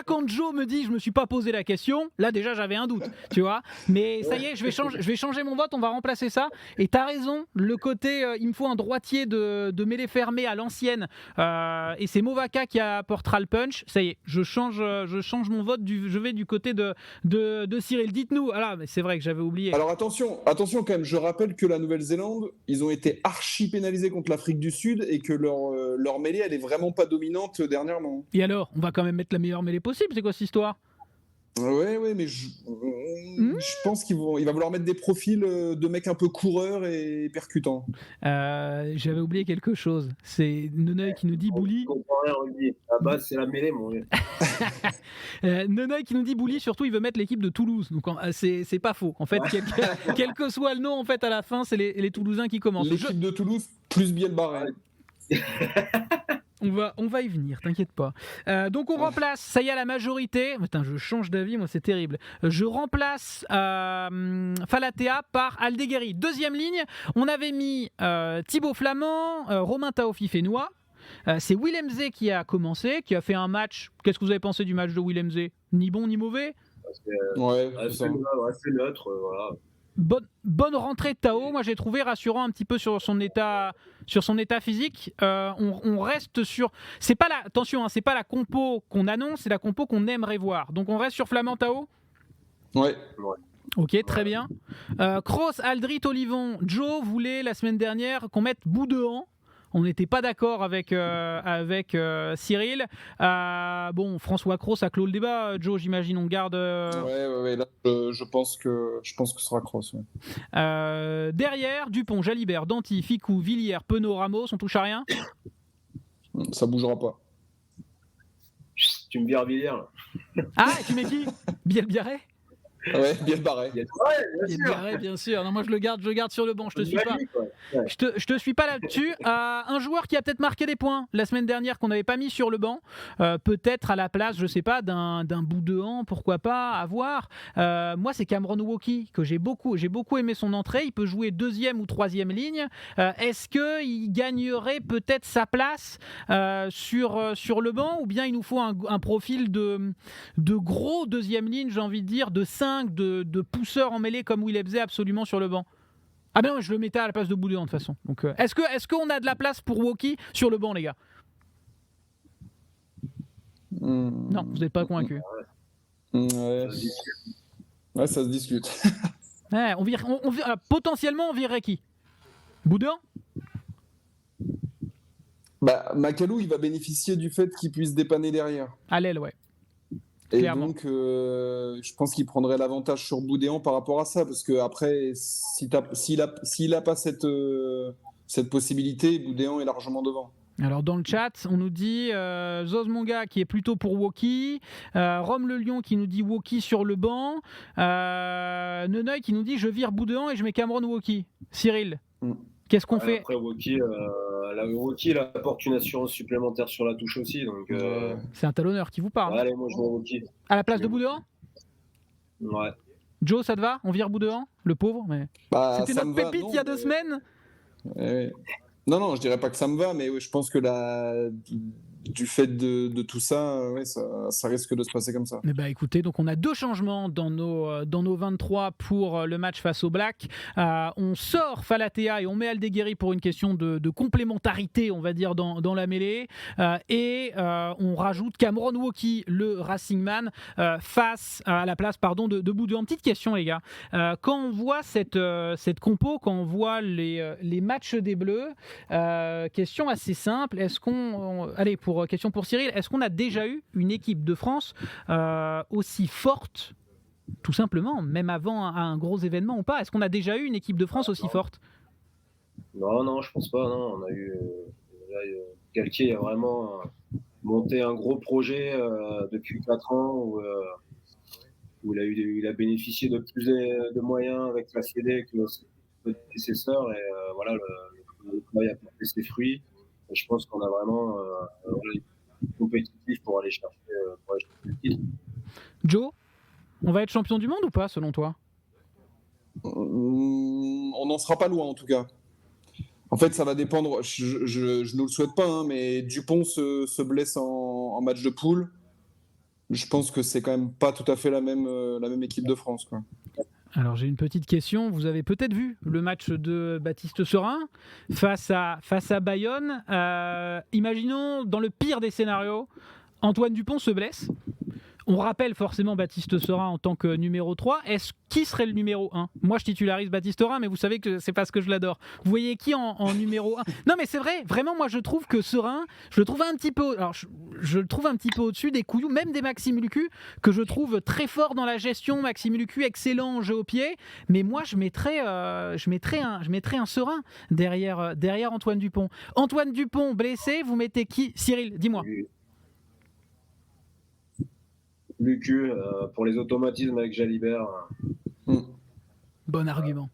Speaker 1: quand Joe me dit je me suis pas posé la question, là déjà j'avais un doute, tu vois. Mais ça y est, je vais changer mon vote, on va remplacer ça. Et t'as raison, le côté il me faut un droitier de mêlée fermée à l'ancienne, et c'est Movaka qui apportera le punch. Ça y est, je change mon vote, je vais du côté de Cyril. Dites-nous, mais c'est vrai que j'avais oublié.
Speaker 2: Alors attention quand même, je rappelle que la Nouvelle-Zélande, ils ont été archi pénalisés contre l'Afrique du Sud et que leur mêlée, elle est vraiment pas dominante dernièrement.
Speaker 1: Et alors, on va quand même mettre la meilleure mêlée possible, c'est quoi cette histoire ?
Speaker 2: Ouais, mais je pense qu'il va vouloir mettre des profils de mecs un peu coureurs et percutants.
Speaker 1: J'avais oublié quelque chose. C'est Nonoy qui nous dit Bouli.
Speaker 3: À base, c'est la mêlée, mon vieux.
Speaker 1: Nonoy qui nous dit Bouli, surtout il veut mettre l'équipe de Toulouse. Donc c'est pas faux. En fait, quel que soit le nom, en fait, à la fin, c'est les Toulousains qui commencent.
Speaker 2: L'équipe de Toulouse plus Biel Barret.
Speaker 1: On va y venir, t'inquiète pas. Donc on remplace, ça y est, la majorité. Putain, je change d'avis, moi c'est terrible. Je remplace Falatea par Aldeguerri. Deuxième ligne, on avait mis Thibaut Flamand, Romain Taofifénois. C'est Willem Zé qui a commencé, qui a fait un match. Qu'est-ce que vous avez pensé du match de Willem Zé ? Ni bon ni mauvais ?
Speaker 3: C'est neutre, voilà.
Speaker 1: Bonne rentrée de Tao, moi j'ai trouvé rassurant un petit peu sur son état physique. On reste sur, attention, c'est pas la compo qu'on annonce, c'est la compo qu'on aimerait voir. Donc on reste sur Flamand Tao.
Speaker 2: Ouais.
Speaker 1: Ok, très bien. Kroos, Aldrit, Olivon. Joe voulait la semaine dernière qu'on mette Boudéan. On n'était pas d'accord avec Cyril. François Kroos a clos le débat. Joe, j'imagine, on garde.
Speaker 2: Ouais. Là, je pense que ce sera Kroos. Ouais.
Speaker 1: Derrière, Dupont, Jalibert, Danty, Ficou, Villiers, Penaud, Ramos, on touche à rien.
Speaker 2: Ça bougera pas.
Speaker 3: Tu me vires Villiers.
Speaker 1: Ah, tu mets qui ? Bielbiarré ?
Speaker 2: Ouais, Biel Barret.
Speaker 1: Bien sûr. Non, moi je le garde sur le banc. Je te suis pas. Je te suis pas là-dessus. Un joueur qui a peut-être marqué des points la semaine dernière qu'on n'avait pas mis sur le banc, peut-être à la place, je sais pas, d'un Boudéan, pourquoi pas, à voir. Moi, c'est Cameron Woki que j'ai beaucoup aimé son entrée. Il peut jouer deuxième ou troisième ligne. Est-ce que il gagnerait peut-être sa place sur le banc, ou bien il nous faut un profil de gros deuxième ligne, j'ai envie de dire, de 5, de pousseurs en mêlée comme Willem Zé absolument sur le banc. Ah ben non, je le mettais à la place de Boudéan de toute façon. Donc est-ce qu'on a de la place pour Woki sur le banc, les gars ? Non, vous n'êtes pas convaincus.
Speaker 2: Ouais, ça se discute.
Speaker 1: Ouais, potentiellement on virerait qui ? Boudéan ?
Speaker 2: Macalou, il va bénéficier du fait qu'il puisse dépanner derrière.
Speaker 1: À l'aile, ouais.
Speaker 2: Et
Speaker 1: Clairement.
Speaker 2: donc, je pense qu'il prendrait l'avantage sur Boudéan par rapport à ça, parce que après, s'il a pas cette possibilité, Boudéan est largement devant.
Speaker 1: Alors dans le chat, on nous dit Zosmonga qui est plutôt pour Woki, Rome le Lion qui nous dit Woki sur le banc, Nenoy qui nous dit je vire Boudéan et je mets Cameron Woki. Cyril, qu'est-ce qu'on fait ?
Speaker 3: Après Woki, il apporte une assurance supplémentaire sur la touche aussi. Donc,
Speaker 1: c'est un talonneur qui vous parle.
Speaker 3: Allez, moi je mets Woki.
Speaker 1: À la place de Boudéan ?
Speaker 3: Ouais.
Speaker 1: Joe, ça te va ? On vire Boudéan ? Le pauvre, mais c'était notre pépite il y a 2 semaines.
Speaker 2: Non, je dirais pas que ça me va, mais je pense que du fait de tout ça, ça risque de se passer comme ça.
Speaker 1: Écoutez, donc on a 2 changements dans nos 23 pour le match face aux Blacks. On sort Falatea et on met Aldeguerri pour une question de complémentarité, on va dire, dans la mêlée. Et on rajoute Cameron Woki, le Racing Man, à la place de Boudéan. Petite question, les gars. Quand on voit cette compo, quand on voit les matchs des Bleus, question assez simple. Question pour Cyril, est-ce qu'on a déjà eu une équipe de France aussi forte, tout simplement, même avant un gros événement ou pas ? Est-ce qu'on a déjà eu une équipe de France aussi forte ?
Speaker 3: Non, je pense pas. Non. On a eu Galtier a vraiment monté un gros projet depuis 4 ans où il a bénéficié de plus de moyens avec la Fédé que ses prédécesseurs, et voilà, le travail a porté ses fruits. Et je pense qu'on a vraiment compétitif pour aller chercher le titre.
Speaker 1: Joe, on va être champion du monde ou pas selon toi?
Speaker 2: On n'en sera pas loin en tout cas. En fait, ça va dépendre. Je nous le souhaite pas, hein, mais Dupont se blesse en match de poule. Je pense que c'est quand même pas tout à fait la même équipe de France, quoi.
Speaker 1: Alors j'ai une petite question. Vous avez peut-être vu le match de Baptiste Serin face à Bayonne. Imaginons dans le pire des scénarios, Antoine Dupont se blesse. On rappelle forcément Baptiste Serin en tant que numéro 3. Qui serait le numéro 1? Moi, je titularise Baptiste Serin, mais vous savez que c'est parce que je l'adore. Vous voyez qui en numéro 1? Non, mais c'est vrai, vraiment, moi, je trouve que Serin, je le trouve un petit peu... Alors, je le trouve un petit peu au-dessus des Couillou, même des Maxime Lucu, que je trouve très fort dans la gestion. Maxime Lucu, excellent en jeu au pied. Mais moi, je mettrais un Serin derrière Antoine Dupont. Antoine Dupont, blessé, vous mettez qui? Cyril, dis-moi.
Speaker 3: Lucu, pour les automatismes avec Jalibert.
Speaker 1: Bon argument.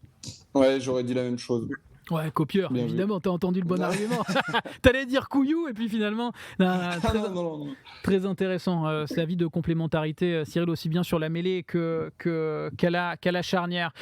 Speaker 2: Ouais, j'aurais dit la même chose.
Speaker 1: Ouais, copieur,
Speaker 2: bien
Speaker 1: évidemment, t'as entendu le bon argument. T'allais dire Couillou, et puis finalement... Non. Très intéressant, c'est l'avis de complémentarité, Cyril, aussi bien sur la mêlée qu'à la charnière.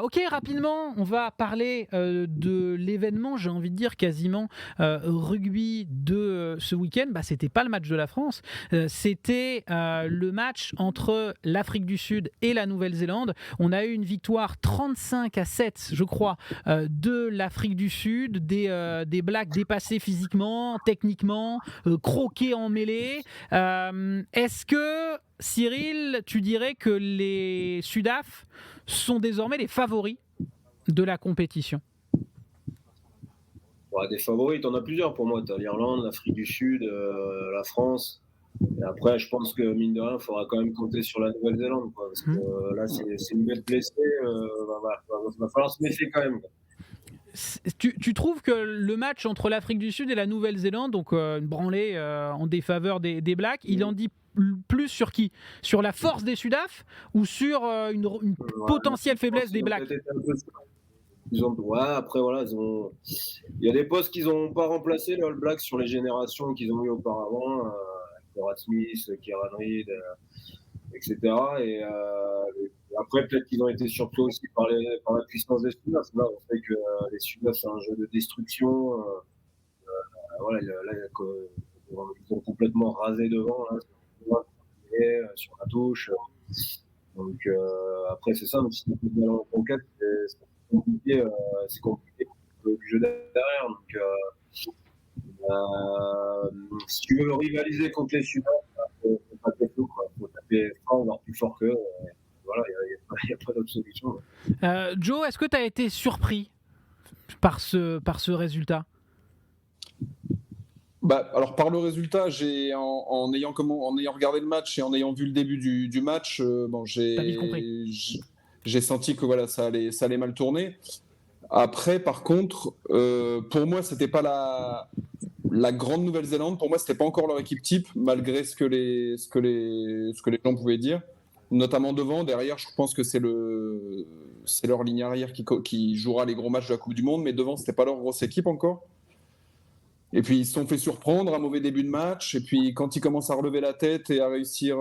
Speaker 1: Ok, rapidement, on va parler de l'événement, j'ai envie de dire quasiment rugby de ce week-end. C'était pas le match de la France, c'était le match entre l'Afrique du Sud et la Nouvelle-Zélande. On a eu une victoire 35-7, je crois, de l'Afrique du Sud, des Blacks dépassés physiquement, techniquement, croqués en mêlée. Est-ce que, Cyril, tu dirais que les Sudaf sont désormais les favoris de la compétition?
Speaker 3: Des favoris, t'en as plusieurs pour moi. T'as l'Irlande, l'Afrique du Sud, la France. Et après, je pense que, mine de rien, il faudra quand même compter sur la Nouvelle-Zélande, quoi, parce que là, c'est une belle blessée. Va falloir se méfier quand même, quoi.
Speaker 1: Tu trouves que le match entre l'Afrique du Sud et la Nouvelle-Zélande, donc une branlée en défaveur des Blacks, il en dit plus sur qui? Sur la force des Sudaf ou sur une potentielle faiblesse des Blacks?
Speaker 3: Après, voilà, il y a des postes qu'ils n'ont pas remplacés, les All Blacks, sur les générations qu'ils ont eu auparavant, Conrad Smith, Kieran Reid, etc. Et après, peut-être qu'ils ont été surpris aussi par la puissance des Sudaf. Là, on sait que les Sudaf, c'est un jeu de destruction. Là, ils ont complètement rasé devant, là, sur la touche. Donc, après, c'est ça, mais si on peut en conquête, c'est compliqué. C'est compliqué du jeu derrière. Donc, si tu veux rivaliser contre les Sudaf, faut taper fou, quoi. Faut taper fort, voire plus fort qu'eux. Voilà, il n'y a pas d'autre solution.
Speaker 1: Joe, est-ce que tu as été surpris par ce résultat?
Speaker 2: Alors par le résultat, en ayant regardé le match et en ayant vu le début du match, j'ai senti que voilà, ça allait mal tourner. Après, par contre, pour moi, c'était pas la grande Nouvelle-Zélande. Pour moi, c'était pas encore leur équipe type, malgré ce que les gens pouvaient dire. Notamment devant, derrière, je pense que c'est leur ligne arrière qui jouera les gros matchs de la Coupe du Monde, mais devant, c'était pas leur grosse équipe encore. Et puis ils se sont fait surprendre, un mauvais début de match, et puis quand ils commencent à relever la tête et à réussir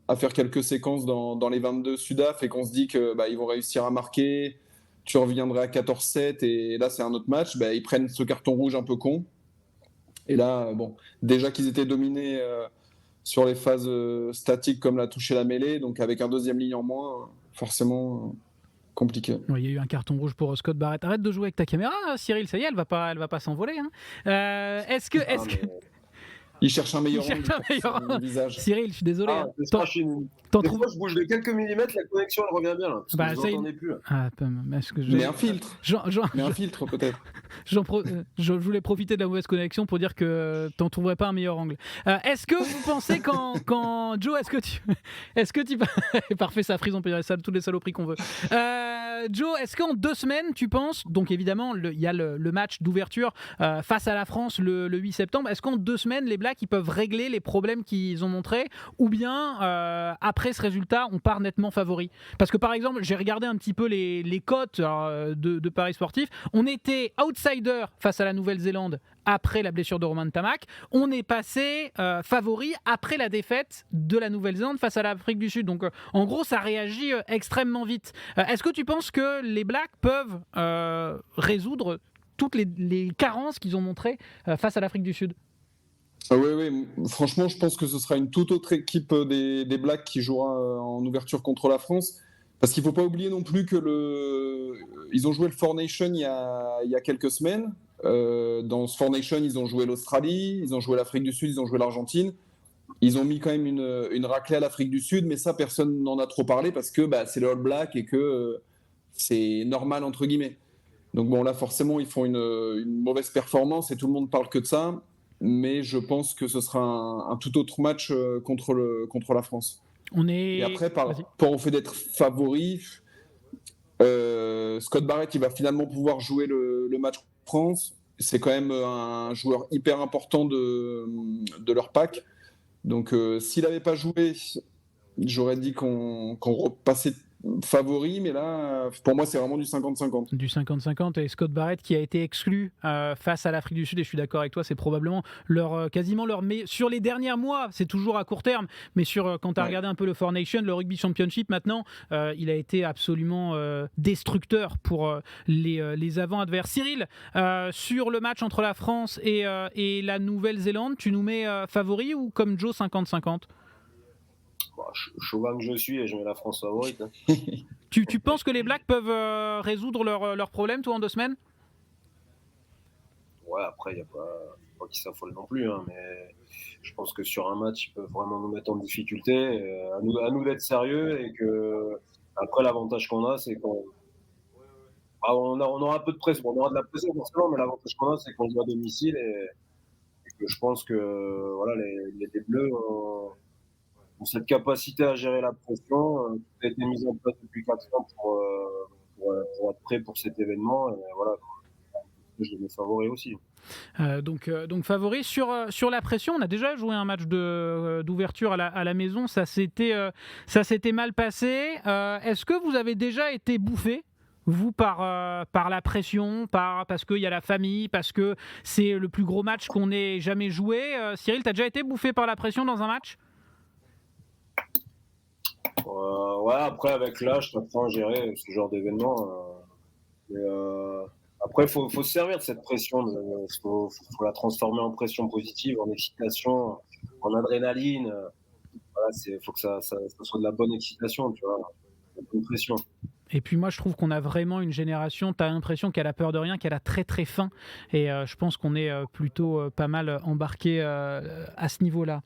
Speaker 2: à faire quelques séquences dans les 22 Sudaf, et qu'on se dit que ils vont réussir à marquer, tu reviendrais à 14-7, et là c'est un autre match, ils prennent ce carton rouge un peu con. Et là, déjà qu'ils étaient dominés sur les phases statiques comme la touche et la mêlée, donc avec un deuxième ligne en moins, forcément compliqué.
Speaker 1: Il y a eu un carton rouge pour Scott Barrett. Arrête de jouer avec ta caméra, Cyril, ça y est, elle va pas s'envoler. Est-ce que...
Speaker 2: Il cherche un meilleur angle visage.
Speaker 1: Cyril, je suis désolé.
Speaker 3: Des fois, je bouge de quelques millimètres, la connexion elle revient bien. Là, parce que je n'entendais plus.
Speaker 2: Mais un filtre. Mais un filtre peut-être.
Speaker 1: Je voulais profiter de la mauvaise connexion pour dire que t'en trouverais pas un meilleur angle. Est-ce que vous pensez quand Joe, est-ce que tu parfait, ça frise, on peut dire ça, toutes les saloperies qu'on veut. Joe, est-ce qu'en 2 semaines tu penses, donc évidemment il y a le match d'ouverture face à la France le 8 septembre, est-ce qu'en 2 semaines les Blacks ils peuvent régler les problèmes qu'ils ont montrés, ou bien après ce résultat on part nettement favori? Parce que par exemple j'ai regardé un petit peu les cotes de Paris Sportif, on était outsider face à la Nouvelle-Zélande après la blessure de Romain Ntamack. On est passé favori après la défaite de la Nouvelle-Zélande face à l'Afrique du Sud. Donc en gros, ça réagit extrêmement vite. Est-ce que tu penses que les Blacks peuvent résoudre toutes les carences qu'ils ont montrées face à l'Afrique du Sud?
Speaker 2: Oui, franchement, je pense que ce sera une toute autre équipe des Blacks qui jouera en ouverture contre la France. Parce qu'il ne faut pas oublier non plus ils ont joué le Four Nations il y a quelques semaines. Dans ce Four Nations, ils ont joué l'Australie, ils ont joué l'Afrique du Sud, ils ont joué l'Argentine. Ils ont mis quand même une raclée à l'Afrique du Sud, mais ça, personne n'en a trop parlé parce que c'est les All Blacks et que c'est normal, entre guillemets. Donc bon, là, forcément, ils font une mauvaise performance et tout le monde parle que de ça. Mais je pense que ce sera un tout autre match contre la France. Et après, par rapport au fait d'être favori, Scott Barrett, il va finalement pouvoir jouer le match France. C'est quand même un joueur hyper important de leur pack. Donc, s'il n'avait pas joué, j'aurais dit qu'on repassait favori, mais là, pour moi, c'est vraiment du 50-50.
Speaker 1: Du 50-50, et Scott Barrett qui a été exclu face à l'Afrique du Sud, et je suis d'accord avec toi, c'est probablement quasiment leur sur les derniers mois, c'est toujours à court terme, mais quand tu as regardé un peu le Four Nations, le Rugby Championship maintenant, il a été absolument destructeur pour les avants adverses. Cyril, sur le match entre la France et la Nouvelle-Zélande, tu nous mets favori ou comme Joe 50-50?
Speaker 3: Chauvin que je suis, et je mets la France favorite.
Speaker 1: Tu penses que les Blacks peuvent résoudre leurs problèmes, toi, en 2 semaines?
Speaker 3: Ouais, après, il n'y a pas qui s'affole non plus, hein, mais je pense que sur un match, ils peuvent vraiment nous mettre en difficulté. À nous d'être sérieux, et que après, l'avantage qu'on a, c'est qu'on on aura un peu de pression. On aura de la pression forcément, mais l'avantage qu'on a, c'est qu'on joue à domicile, et que je pense que voilà, les Bleus ont cette capacité à gérer la pression, qui a été mise en place depuis 4 ans pour être prêt pour cet événement. Et voilà, je les mets favoris aussi.
Speaker 1: Donc favori sur la pression. On a déjà joué un match d'ouverture à la maison, ça s'était mal passé. Est-ce que vous avez déjà été bouffé, vous, par la pression, parce qu'il y a la famille, parce que c'est le plus gros match qu'on ait jamais joué? Cyril, tu as déjà été bouffé par la pression dans un match?
Speaker 3: Ouais, après, avec l'âge, tu apprends à gérer ce genre d'événement. Après, il faut se servir de cette pression. Il faut la transformer en pression positive, en excitation, en adrénaline. Voilà, faut que ça soit de la bonne excitation, tu vois, de la bonne pression.
Speaker 1: Et puis moi, je trouve qu'on a vraiment une génération, tu as l'impression qu'elle a peur de rien, qu'elle a très très faim. Et je pense qu'on est plutôt pas mal embarqué à ce niveau-là.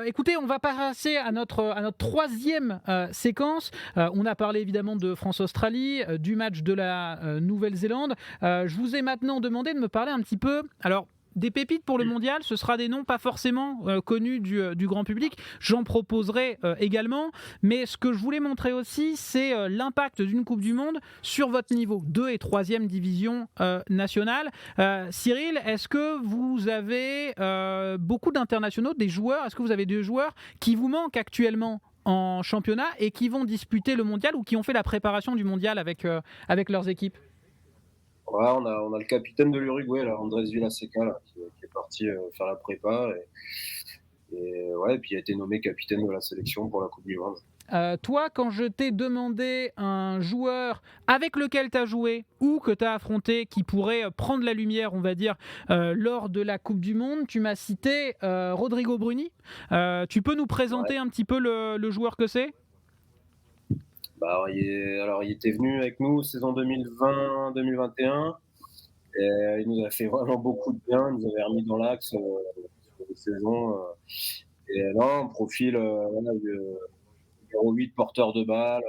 Speaker 1: Écoutez, on va passer à notre troisième séquence. On a parlé évidemment de France-Australie, du match de la Nouvelle-Zélande. Je vous ai maintenant demandé de me parler un petit peu... Alors, des pépites pour le mondial, ce sera des noms pas forcément connus du grand public. J'en proposerai également. Mais ce que je voulais montrer aussi, c'est l'impact d'une Coupe du Monde sur votre niveau, 2 et 3e division nationale. Cyril, est-ce que vous avez beaucoup d'internationaux, des joueurs? Est-ce que vous avez des joueurs qui vous manquent actuellement en championnat et qui vont disputer le mondial ou qui ont fait la préparation du mondial avec leurs équipes?
Speaker 3: Ouais, on a le capitaine de l'Uruguay, là, Andrés Villaseca, là, qui est parti faire la prépa, et puis il a été nommé capitaine de la sélection pour la Coupe du Monde.
Speaker 1: Toi, quand je t'ai demandé un joueur avec lequel tu as joué ou que tu as affronté qui pourrait prendre la lumière, on va dire, lors de la Coupe du Monde, tu m'as cité Rodrigo Bruni. Tu peux nous présenter un petit peu le joueur que c'est?
Speaker 3: Il était venu avec nous saison 2020-2021, et il nous a fait vraiment beaucoup de bien. Il nous avait remis dans l'axe sur les saisons. Et là, un profil numéro 8, porteur de balle.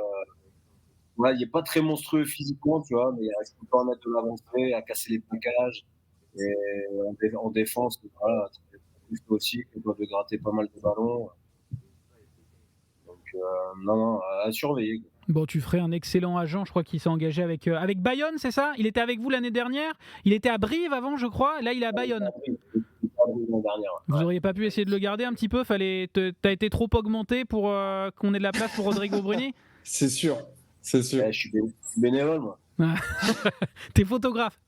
Speaker 3: Il n'est pas très monstrueux physiquement, tu vois, mais il reste tout le temps à mettre de l'avancée, à casser les plaquages. Et en défense, voilà, c'est aussi capable de gratter pas mal de ballons. Donc, non, à surveiller.
Speaker 1: Bon, tu ferais un excellent agent. Je crois qu'il s'est engagé avec Bayonne, c'est ça? Il était avec vous l'année dernière. Il était à Brive avant, je crois. Là, il est à Bayonne. Vous n'auriez pas pu essayer de le garder un petit peu? T'as été trop augmenté pour qu'on ait de la place pour Rodrigo Bruni?
Speaker 2: C'est sûr.
Speaker 3: Je suis bénévole, moi.
Speaker 1: T'es photographe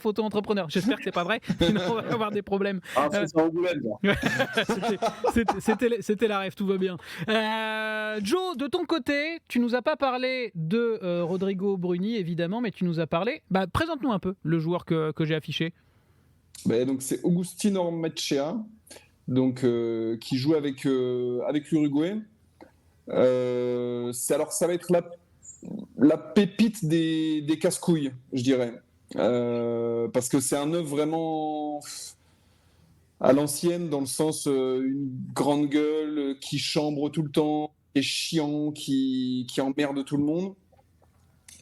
Speaker 1: auto-entrepreneur. J'espère que c'est pas vrai, sinon on va avoir des problèmes.
Speaker 3: Ah, c'est ça, Angoulême,
Speaker 1: C'était la rêve, tout va bien. Joe, de ton côté, tu nous as pas parlé de Rodrigo Bruni, évidemment, mais tu nous as parlé. Présente-nous un peu le joueur que j'ai affiché.
Speaker 2: Donc c'est Agustín Ormaechea, qui joue avec l'Uruguay. Ça va être la pépite des casse-couilles, je dirais. Parce que c'est un œuf vraiment à l'ancienne, dans le sens une grande gueule qui chambre tout le temps, qui est chiant, qui emmerde tout le monde.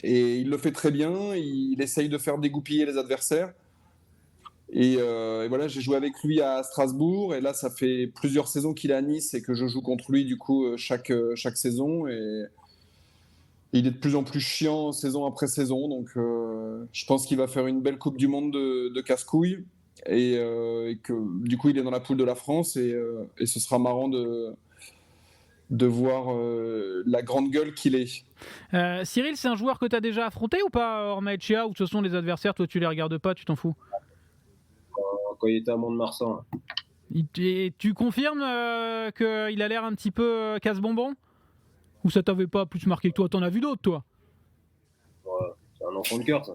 Speaker 2: Et il le fait très bien, il essaye de faire dégoupiller les adversaires. Et voilà, j'ai joué avec lui à Strasbourg, et là ça fait plusieurs saisons qu'il est à Nice et que je joue contre lui du coup chaque saison, et il est de plus en plus chiant saison après saison, donc je pense qu'il va faire une belle Coupe du Monde de casse-couilles, et que du coup il est dans la poule de la France, et ce sera marrant de voir la grande gueule qu'il est.
Speaker 1: Cyril, c'est un joueur que tu as déjà affronté ou pas, Ormaechea, ou ce sont les adversaires, toi tu les regardes pas, tu t'en fous?
Speaker 3: Quand il était à Mont-de-Marsan.
Speaker 1: Et tu confirmes qu'il a l'air un petit peu casse-bonbon? Ou ça t'avait pas plus marqué que toi? T'en as vu d'autres, toi?
Speaker 3: Ouais, c'est un enfant de cœur, ça.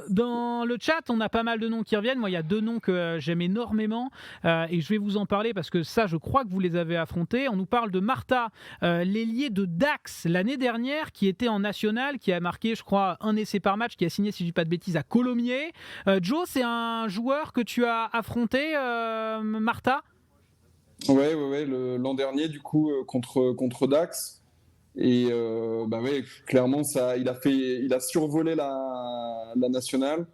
Speaker 1: Dans le chat, on a pas mal de noms qui reviennent. Moi, il y a 2 noms que j'aime énormément et je vais vous en parler parce que ça, je crois que vous les avez affrontés. On nous parle de Marta, l'ailier de Dax l'année dernière, qui était en national, qui a marqué, je crois, 1 essai par match, qui a signé, si je dis pas de bêtises, à Colomiers. Joe, c'est un joueur que tu as affronté, Marta?
Speaker 2: Ouais, l'an dernier du coup contre Dax. Et clairement il a survolé la nationale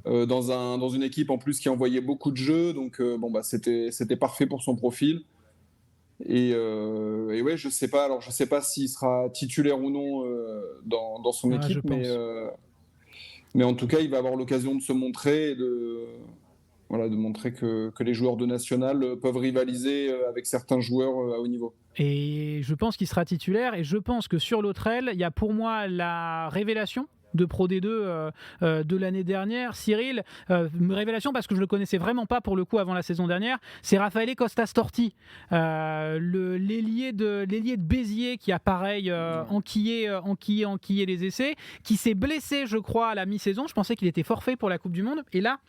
Speaker 2: dans une équipe en plus qui envoyait beaucoup de jeux, donc c'était parfait pour son profil. Et ouais, je sais pas s'il sera titulaire ou non dans son équipe, mais en tout cas il va avoir l'occasion de se montrer et de montrer que les joueurs de national peuvent rivaliser avec certains joueurs à haut niveau.
Speaker 1: Et je pense qu'il sera titulaire, et je pense que sur l'autre aile, il y a pour moi la révélation de Pro D2 de l'année dernière, Cyril, révélation parce que je le connaissais vraiment pas pour le coup avant la saison dernière, c'est Raffaele Costa Storti, l'ailier de Béziers qui a pareil enquillé les essais, qui s'est blessé je crois à la mi-saison. Je pensais qu'il était forfait pour la Coupe du Monde, et là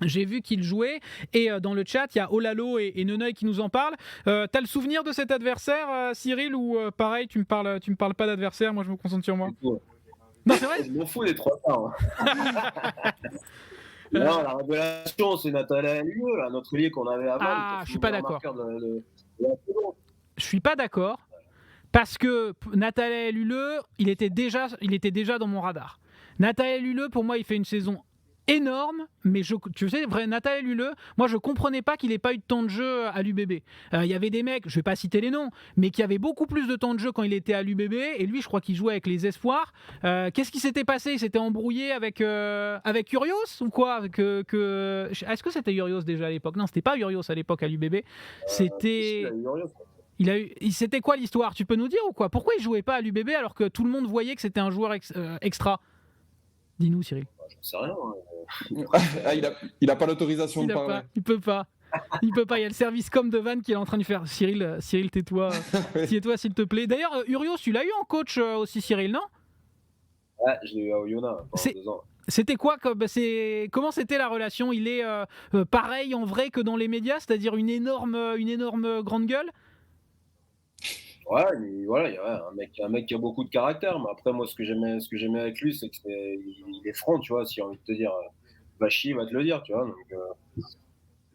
Speaker 1: j'ai vu qu'il jouait, et dans le chat il y a Olalo et Neneuil qui nous en parlent. T'as le souvenir de cet adversaire, Cyril, ou pareil tu me parles pas d'adversaire, moi je me concentre sur moi? Non, c'est vrai.
Speaker 3: Je m'en fous des 3 quarts. Non, la révélation, c'est Nathalie Lieu, notre lié qu'on avait avant.
Speaker 1: Ah, je suis pas d'accord. Je suis pas d'accord, parce que Nathalie Luleux, il était déjà dans mon radar. Nathalie Luleux, pour moi, il fait une saison énorme, mais tu sais, vrai, Nathalie Luleux, moi je comprenais pas qu'il n'ait pas eu de temps de jeu à l'UBB. Il y avait des mecs, je vais pas citer les noms, mais qui avaient beaucoup plus de temps de jeu quand il était à l'UBB, et lui je crois qu'il jouait avec les espoirs. Qu'est-ce qui s'était passé? Il s'était embrouillé avec Urios ou quoi? Est-ce que c'était Urios déjà à l'époque? Non, c'était pas Urios à l'époque à l'UBB. C'était... C'était quoi l'histoire? Tu peux nous dire ou quoi? Pourquoi il jouait pas à l'UBB alors que tout le monde voyait que c'était un joueur extra? Dis-nous, Cyril.
Speaker 3: Je sais rien.
Speaker 2: Il a pas l'autorisation de parler.
Speaker 1: Il peut pas. Il y a le service com de Van qui est en train de faire. Cyril, tais-toi. Tais-toi, s'il te plaît. D'ailleurs, Urios, tu l'as eu en coach aussi, Cyril, non?
Speaker 3: Ouais, je l'ai eu à Oyonnax pendant 2 ans.
Speaker 1: C'était quoi comment c'était la relation? Il est pareil en vrai que dans les médias, c'est-à-dire une énorme grande gueule?
Speaker 3: Ouais, mais voilà, il y a un mec qui a beaucoup de caractère. Mais après, moi, ce que j'aimais avec lui, c'est qu'il est franc, tu vois. S'il a envie de te dire, va chier, il va te le dire, tu vois. Donc,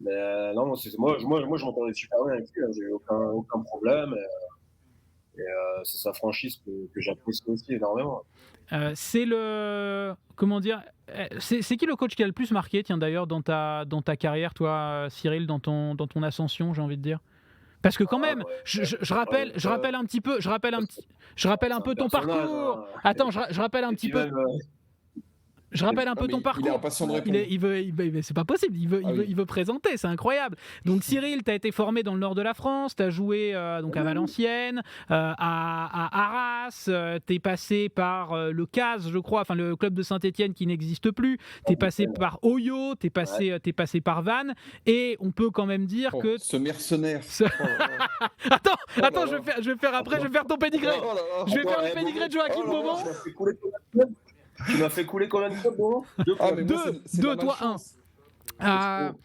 Speaker 3: mais non, moi, je m'entendais super bien avec lui. J'ai eu aucun problème. Et c'est sa franchise que j'apprécie aussi énormément.
Speaker 1: Comment dire, c'est qui le coach qui a le plus marqué, tiens, d'ailleurs, dans ta carrière, toi, Cyril, dans ton ascension, j'ai envie de dire? Parce que quand même, je rappelle un peu ton parcours. Attends, je rappelle un petit peu. Je rappelle un peu ton
Speaker 2: Il est
Speaker 1: parcours.
Speaker 2: impatient de répondre.
Speaker 1: Mais c'est pas possible, il veut présenter, c'est incroyable. Donc Cyril, tu as été formé dans le nord de la France, tu as joué donc à Valenciennes, à Arras, tu es passé par le CAS, je crois, enfin le club de Saint-Etienne qui n'existe plus, tu es passé par Oyo, tu es passé par Vannes, et on peut quand même dire que...
Speaker 2: Ce mercenaire.
Speaker 1: Attends, je vais faire ton pédigré. Je vais faire le pédigré de Joachim Beaumont.
Speaker 3: Tu m'as fait couler combien de fois, Beaumont?
Speaker 1: Deux, toi un.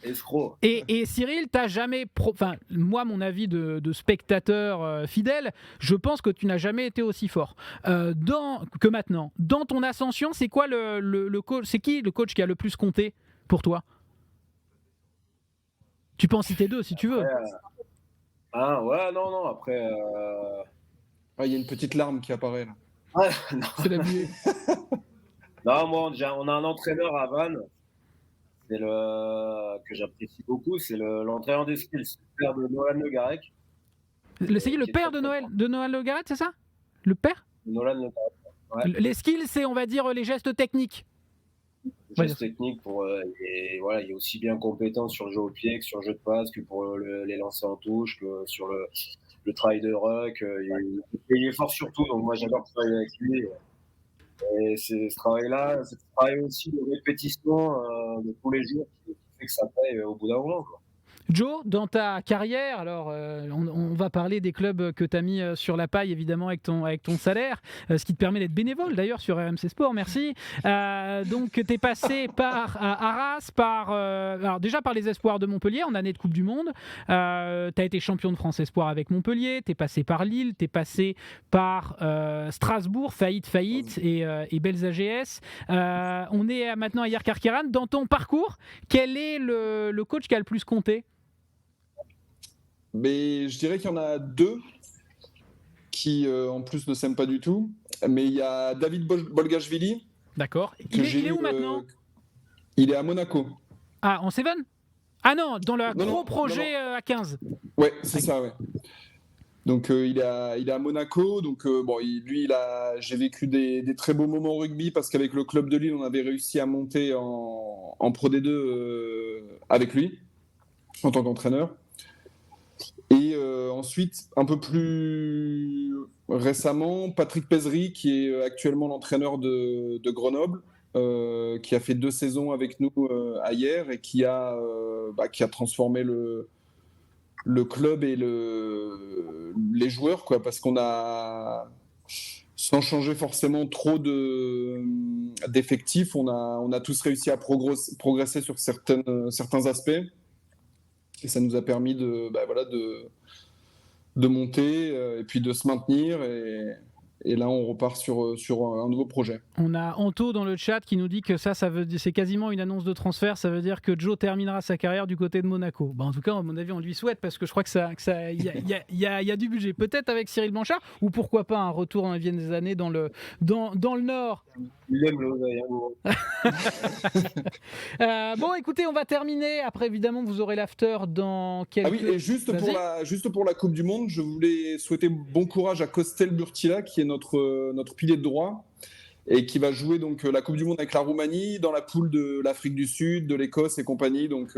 Speaker 3: Escroc.
Speaker 1: Et Cyril, t'as jamais... Enfin, moi, mon avis de spectateur fidèle, je pense que tu n'as jamais été aussi fort que maintenant. Dans ton ascension, c'est quoi le coach? C'est qui le coach qui a le plus compté pour toi? Tu peux en citer 2 si tu veux.
Speaker 3: Non, après...
Speaker 2: Il y a une petite larme qui apparaît là.
Speaker 3: Non.
Speaker 1: C'est la buée.
Speaker 3: Non, moi, on a un entraîneur à Vannes, que j'apprécie beaucoup, c'est l'entraîneur des skills, le père de Nolan Le Garec.
Speaker 1: C'est qui le père de Nolan Le Garec, c'est ça? Le père
Speaker 3: Nolan Le Garec. Ouais.
Speaker 1: Les skills, c'est, on va dire, les gestes techniques.
Speaker 3: Les gestes techniques, il est aussi bien compétent sur le jeu au pied que sur le jeu de passe, que pour les lancer en touche, que sur le travail de ruck. Il est fort sur tout, donc moi j'adore travailler avec lui. Et c'est ce travail-là, c'est ce travail aussi de répétition de tous les jours qui fait que ça paye au bout d'un moment, quoi.
Speaker 1: Joe, dans ta carrière, alors on va parler des clubs que tu as mis sur la paille, évidemment, avec ton salaire, ce qui te permet d'être bénévole d'ailleurs sur RMC Sport, merci. Donc tu es passé par Arras, alors déjà par les Espoirs de Montpellier en année de Coupe du Monde. Tu as été champion de France Espoir avec Montpellier, tu es passé par Lille, tu es passé par Strasbourg, faillite, et Belles AGS. On est maintenant à Hier Karkiran. Dans ton parcours, quel est le coach qui a le plus compté?
Speaker 2: Mais je dirais qu'il y en a 2 qui, en plus, ne s'aiment pas du tout. Mais il y a David Bolgashvili.
Speaker 1: D'accord. Il est où maintenant?
Speaker 2: Il est à Monaco.
Speaker 1: Ah, en Seven? Ah non, dans le gros projet à 15.
Speaker 2: Ouais, c'est ça, ouais. Donc il est à Monaco. Donc j'ai vécu des très beaux moments au rugby parce qu'avec le club de Lille, on avait réussi à monter en Pro D2 avec lui en tant qu'entraîneur. Et ensuite, un peu plus récemment, Patrick Pézery, qui est actuellement l'entraîneur de Grenoble, qui a fait 2 saisons avec nous à Hier et qui a transformé le club et les joueurs, quoi, parce qu'on a, sans changer forcément trop d'effectifs, on a tous réussi à progresser sur certains aspects. Et ça nous a permis de monter et puis de se maintenir. Et là, on repart sur un nouveau projet.
Speaker 1: On a Anto dans le chat qui nous dit que c'est quasiment une annonce de transfert. Ça veut dire que Joe terminera sa carrière du côté de Monaco. En tout cas, à mon avis, on lui souhaite parce que je crois que il y a du budget. Peut-être avec Cyril Blanchard ou pourquoi pas un retour dans les viennes années dans le Nord.
Speaker 3: Il aime l'oseille.
Speaker 1: Bon, écoutez, on va terminer. Après, évidemment, vous aurez l'after dans quelques...
Speaker 2: Ah oui, et juste pour la Coupe du Monde, je voulais souhaiter bon courage à Costel Burtila, qui est notre pilier de droit, et qui va jouer donc la Coupe du Monde avec la Roumanie dans la poule de l'Afrique du Sud, de l'Écosse et compagnie. Donc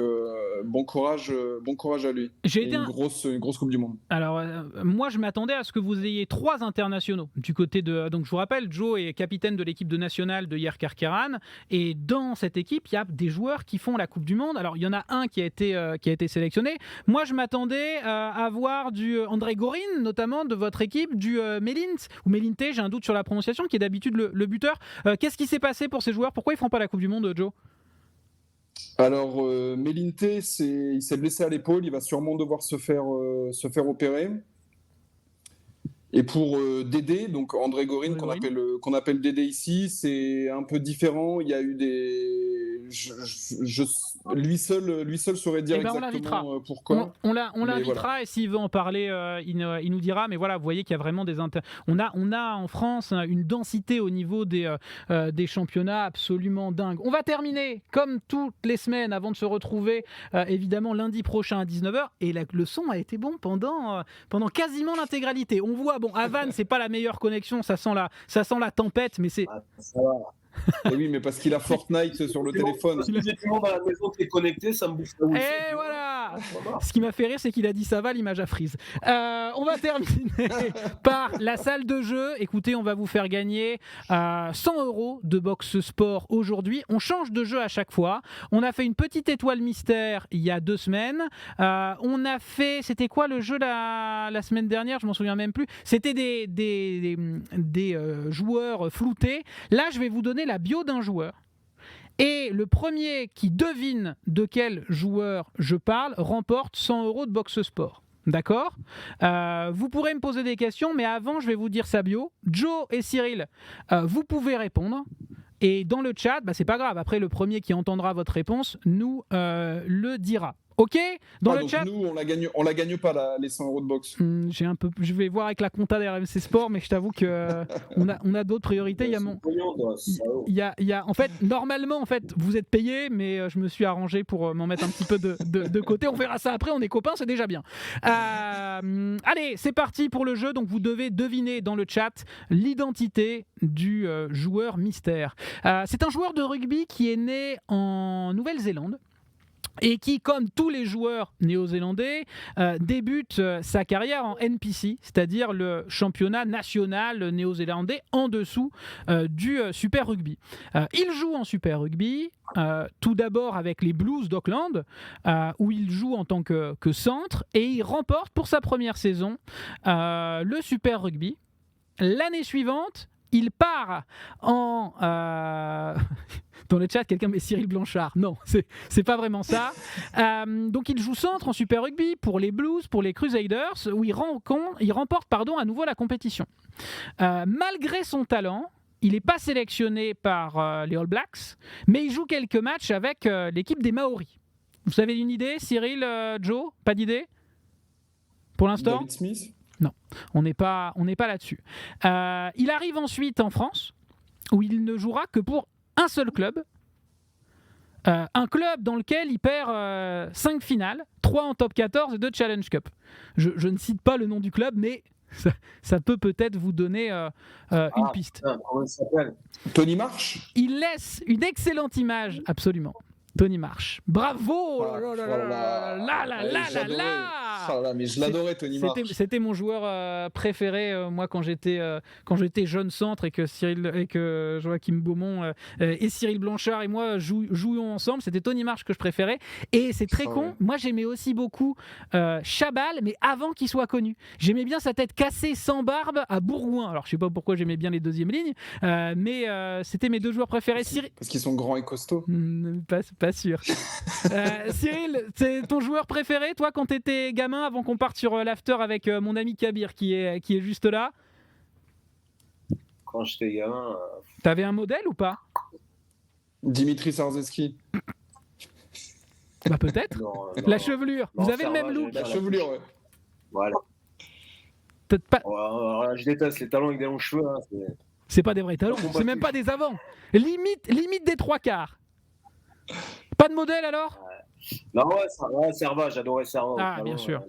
Speaker 2: bon courage à lui. Une grosse Coupe du Monde.
Speaker 1: Alors moi je m'attendais à ce que vous ayez 3 internationaux du côté de. Donc je vous rappelle, Joe est capitaine de l'équipe de nationale de Hier Karkiran et dans cette équipe il y a des joueurs qui font la Coupe du Monde. Alors il y en a un qui a été sélectionné. Moi je m'attendais à voir du André Gorin notamment de votre équipe, du Melinte, j'ai un doute sur la prononciation, qui est d'habitude le buteur. Qu'est-ce qui s'est passé pour ces joueurs? Pourquoi ils ne feront pas la Coupe du Monde, Joe?
Speaker 2: Alors, Melinte, il s'est blessé à l'épaule. Il va sûrement devoir se faire opérer. Et pour Dédé, donc André Gorin, qu'on appelle Dédé ici, c'est un peu différent. Il y a eu lui seul saurait dire exactement pourquoi.
Speaker 1: On l'invitera voilà. Et s'il veut en parler, il nous dira. Mais voilà, vous voyez qu'il y a vraiment on a en France une densité au niveau des championnats absolument dingue. On va terminer comme toutes les semaines avant de se retrouver évidemment lundi prochain à 19h. Et le son a été bon pendant quasiment l'intégralité. On voit, à Vannes, c'est pas la meilleure connexion, ça sent la tempête, mais c'est...
Speaker 2: Et oui, mais parce qu'il a Fortnite sur le téléphone.
Speaker 3: Si j'ai tout le monde à la maison qui est connecté, ça me bouffe la wifi.
Speaker 1: Et voilà. Ce qui m'a fait rire, c'est qu'il a dit ça va, l'image a freeze. On va terminer par la salle de jeu. Écoutez, on va vous faire gagner 100 € de box sport aujourd'hui. On change de jeu à chaque fois. On a fait une petite étoile mystère il y a 2 semaines. On a fait, c'était quoi le jeu la semaine dernière? Je m'en souviens même plus. C'était des joueurs floutés. Là, je vais vous donner la bio d'un joueur. Et le premier qui devine de quel joueur je parle remporte 100 € de box sport. D'accord ? Vous pourrez me poser des questions, mais avant, je vais vous dire sa bio. Joe et Cyril, vous pouvez répondre. Et dans le chat, c'est pas grave. Après, le premier qui entendra votre réponse nous le dira. Ok, dans le
Speaker 2: donc
Speaker 1: chat.
Speaker 2: nous, on la gagne pas les 100 € de boxe.
Speaker 1: Je vais voir avec la compta d'RMC Sport, mais je t'avoue que on a d'autres priorités. En fait, normalement, vous êtes payé, mais je me suis arrangé pour m'en mettre un petit peu de côté. On verra ça après. On est copains, c'est déjà bien. Allez, c'est parti pour le jeu. Donc, vous devez deviner dans le chat l'identité du joueur mystère. C'est un joueur de rugby qui est né en Nouvelle-Zélande. Et qui, comme tous les joueurs néo-zélandais, débute sa carrière en NPC, c'est-à-dire le championnat national néo-zélandais en dessous du Super Rugby. Il joue en Super Rugby, tout d'abord avec les Blues d'Auckland, où il joue en tant que centre, et il remporte pour sa première saison le Super Rugby. L'année suivante, il part en... Dans le chat, quelqu'un met Cyril Blanchard. Non, c'est pas vraiment ça. Donc il joue centre en Super Rugby pour les Blues, pour les Crusaders, où il remporte à nouveau la compétition. Malgré son talent, il n'est pas sélectionné par les All Blacks, mais il joue quelques matchs avec l'équipe des Maoris. Vous avez une idée, Cyril, Joe? Pas d'idée pour l'instant?
Speaker 2: David Smith?
Speaker 1: Non, on n'est pas là-dessus. Il arrive ensuite en France, où il ne jouera que pour un seul club, un club dans lequel il perd 5 finales, 3 en top 14 et 2 Challenge Cup. Je ne cite pas le nom du club, mais ça peut peut-être vous donner une piste.
Speaker 3: Comment il s'appelle?
Speaker 2: Tony Marsh?
Speaker 1: Il laisse une excellente image, absolument. Tony Marsh. Bravo!
Speaker 2: Mais je l'adorais, Tony Marsh.
Speaker 1: C'était mon joueur préféré, moi, quand j'étais jeune centre et que Joachim Beaumont et Cyril Blanchard et moi jouions ensemble. C'était Tony Marsh que je préférais. Et c'est très con. Moi, j'aimais aussi beaucoup Chabal, mais avant qu'il soit connu. J'aimais bien sa tête cassée, sans barbe, à Bourgoin. Alors, je sais pas pourquoi j'aimais bien les deuxièmes lignes, mais c'était mes 2 joueurs préférés.
Speaker 2: Parce qu'ils sont grands et costauds.
Speaker 1: Pas sûr. Cyril, c'est ton joueur préféré, toi, quand t'étais gamin, avant qu'on parte sur l'after avec mon ami Kabir qui est juste là?
Speaker 3: Quand j'étais gamin...
Speaker 1: T'avais un modèle ou pas?
Speaker 2: Dimitri Sarzeski.
Speaker 1: Peut-être.
Speaker 3: Non,
Speaker 1: la chevelure. Vous avez le même look.
Speaker 2: La chevelure, ouais.
Speaker 3: Voilà.
Speaker 1: Peut-être pas...
Speaker 3: Alors, je déteste les talons avec des longs cheveux.
Speaker 1: C'est pas des vrais talons, c'est même pas des avants. Limite des 3/4. Pas de modèle alors?
Speaker 3: Non, Serva, j'adorais Serva.
Speaker 1: Ah, bien sûr.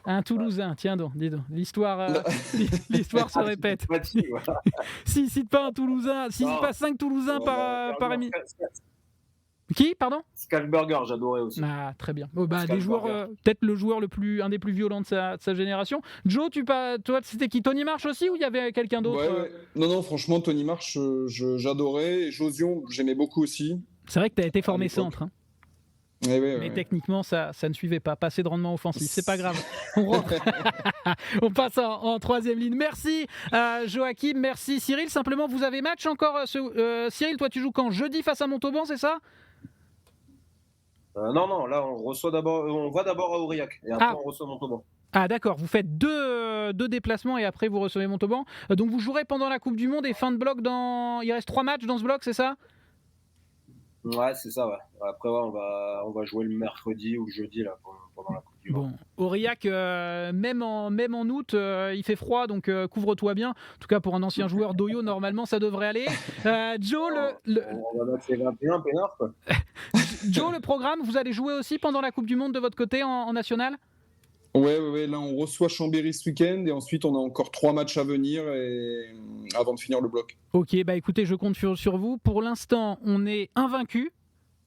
Speaker 1: Un Toulousain, tiens donc, dis donc. L'histoire se répète. S'il cite pas un Toulousain, s'il cite pas 5 Toulousains par émission. Qui, pardon?
Speaker 3: Skalberger, j'adorais aussi.
Speaker 1: Ah, très bien. Des joueurs, peut-être un des plus violents de sa génération. Joe, toi, c'était qui? Tony Marsh aussi, ou il y avait quelqu'un d'autre?
Speaker 2: Ouais. Non, franchement, Tony Marsh, j'adorais. Et Josion, j'aimais beaucoup aussi.
Speaker 1: C'est vrai que tu as été formé centre. Hein.
Speaker 2: Mais
Speaker 1: techniquement, ça ne suivait pas. Pas assez de rendement offensif. C'est pas grave. On passe en 3e ligne. Merci Joachim, merci Cyril. Simplement, vous avez match encore Cyril, toi, tu joues quand? Jeudi face à Montauban, c'est ça?
Speaker 3: Non, là, on va d'abord à Aurillac. Et après, on reçoit Montauban.
Speaker 1: Ah d'accord, vous faites deux déplacements et après vous recevez Montauban. Donc vous jouerez pendant la Coupe du Monde et fin de bloc il reste 3 matchs dans ce bloc, c'est ça?
Speaker 3: Ouais, c'est ça, ouais. Après, on va jouer le mercredi ou le jeudi là, pendant la Coupe du Monde.
Speaker 1: Bon, Aurillac, même en août, il fait froid, donc couvre-toi bien. En tout cas, pour un ancien joueur d'Oyo, normalement, ça devrait aller. Joe,
Speaker 3: on va mettre les 21 peinards, quoi.
Speaker 1: Joe, le programme, vous allez jouer aussi pendant la Coupe du Monde de votre côté en national?
Speaker 2: Ouais, là on reçoit Chambéry ce week-end et ensuite on a encore 3 matchs à venir avant de finir le bloc.
Speaker 1: Ok, bah écoutez, je compte sur vous. Pour l'instant, on est invaincu.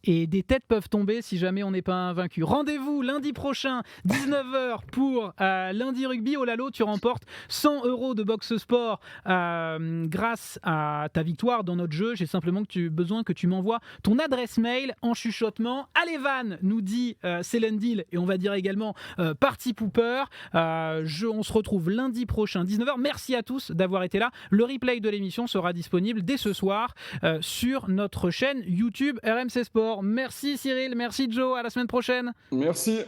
Speaker 1: Et des têtes peuvent tomber si jamais on n'est pas invaincu. Rendez-vous lundi prochain, 19h, pour Lundi Rugby. Oh Lalo, tu remportes 100 € de Box Sport grâce à ta victoire dans notre jeu. J'ai simplement besoin que tu m'envoies ton adresse mail en chuchotement. Allez Van, nous dit Céline Dill, et on va dire également Party Pooper. On se retrouve lundi prochain, 19h. Merci à tous d'avoir été là. Le replay de l'émission sera disponible dès ce soir sur notre chaîne YouTube RMC Sport. Merci Cyril, merci Joe, à la semaine prochaine.
Speaker 2: Merci.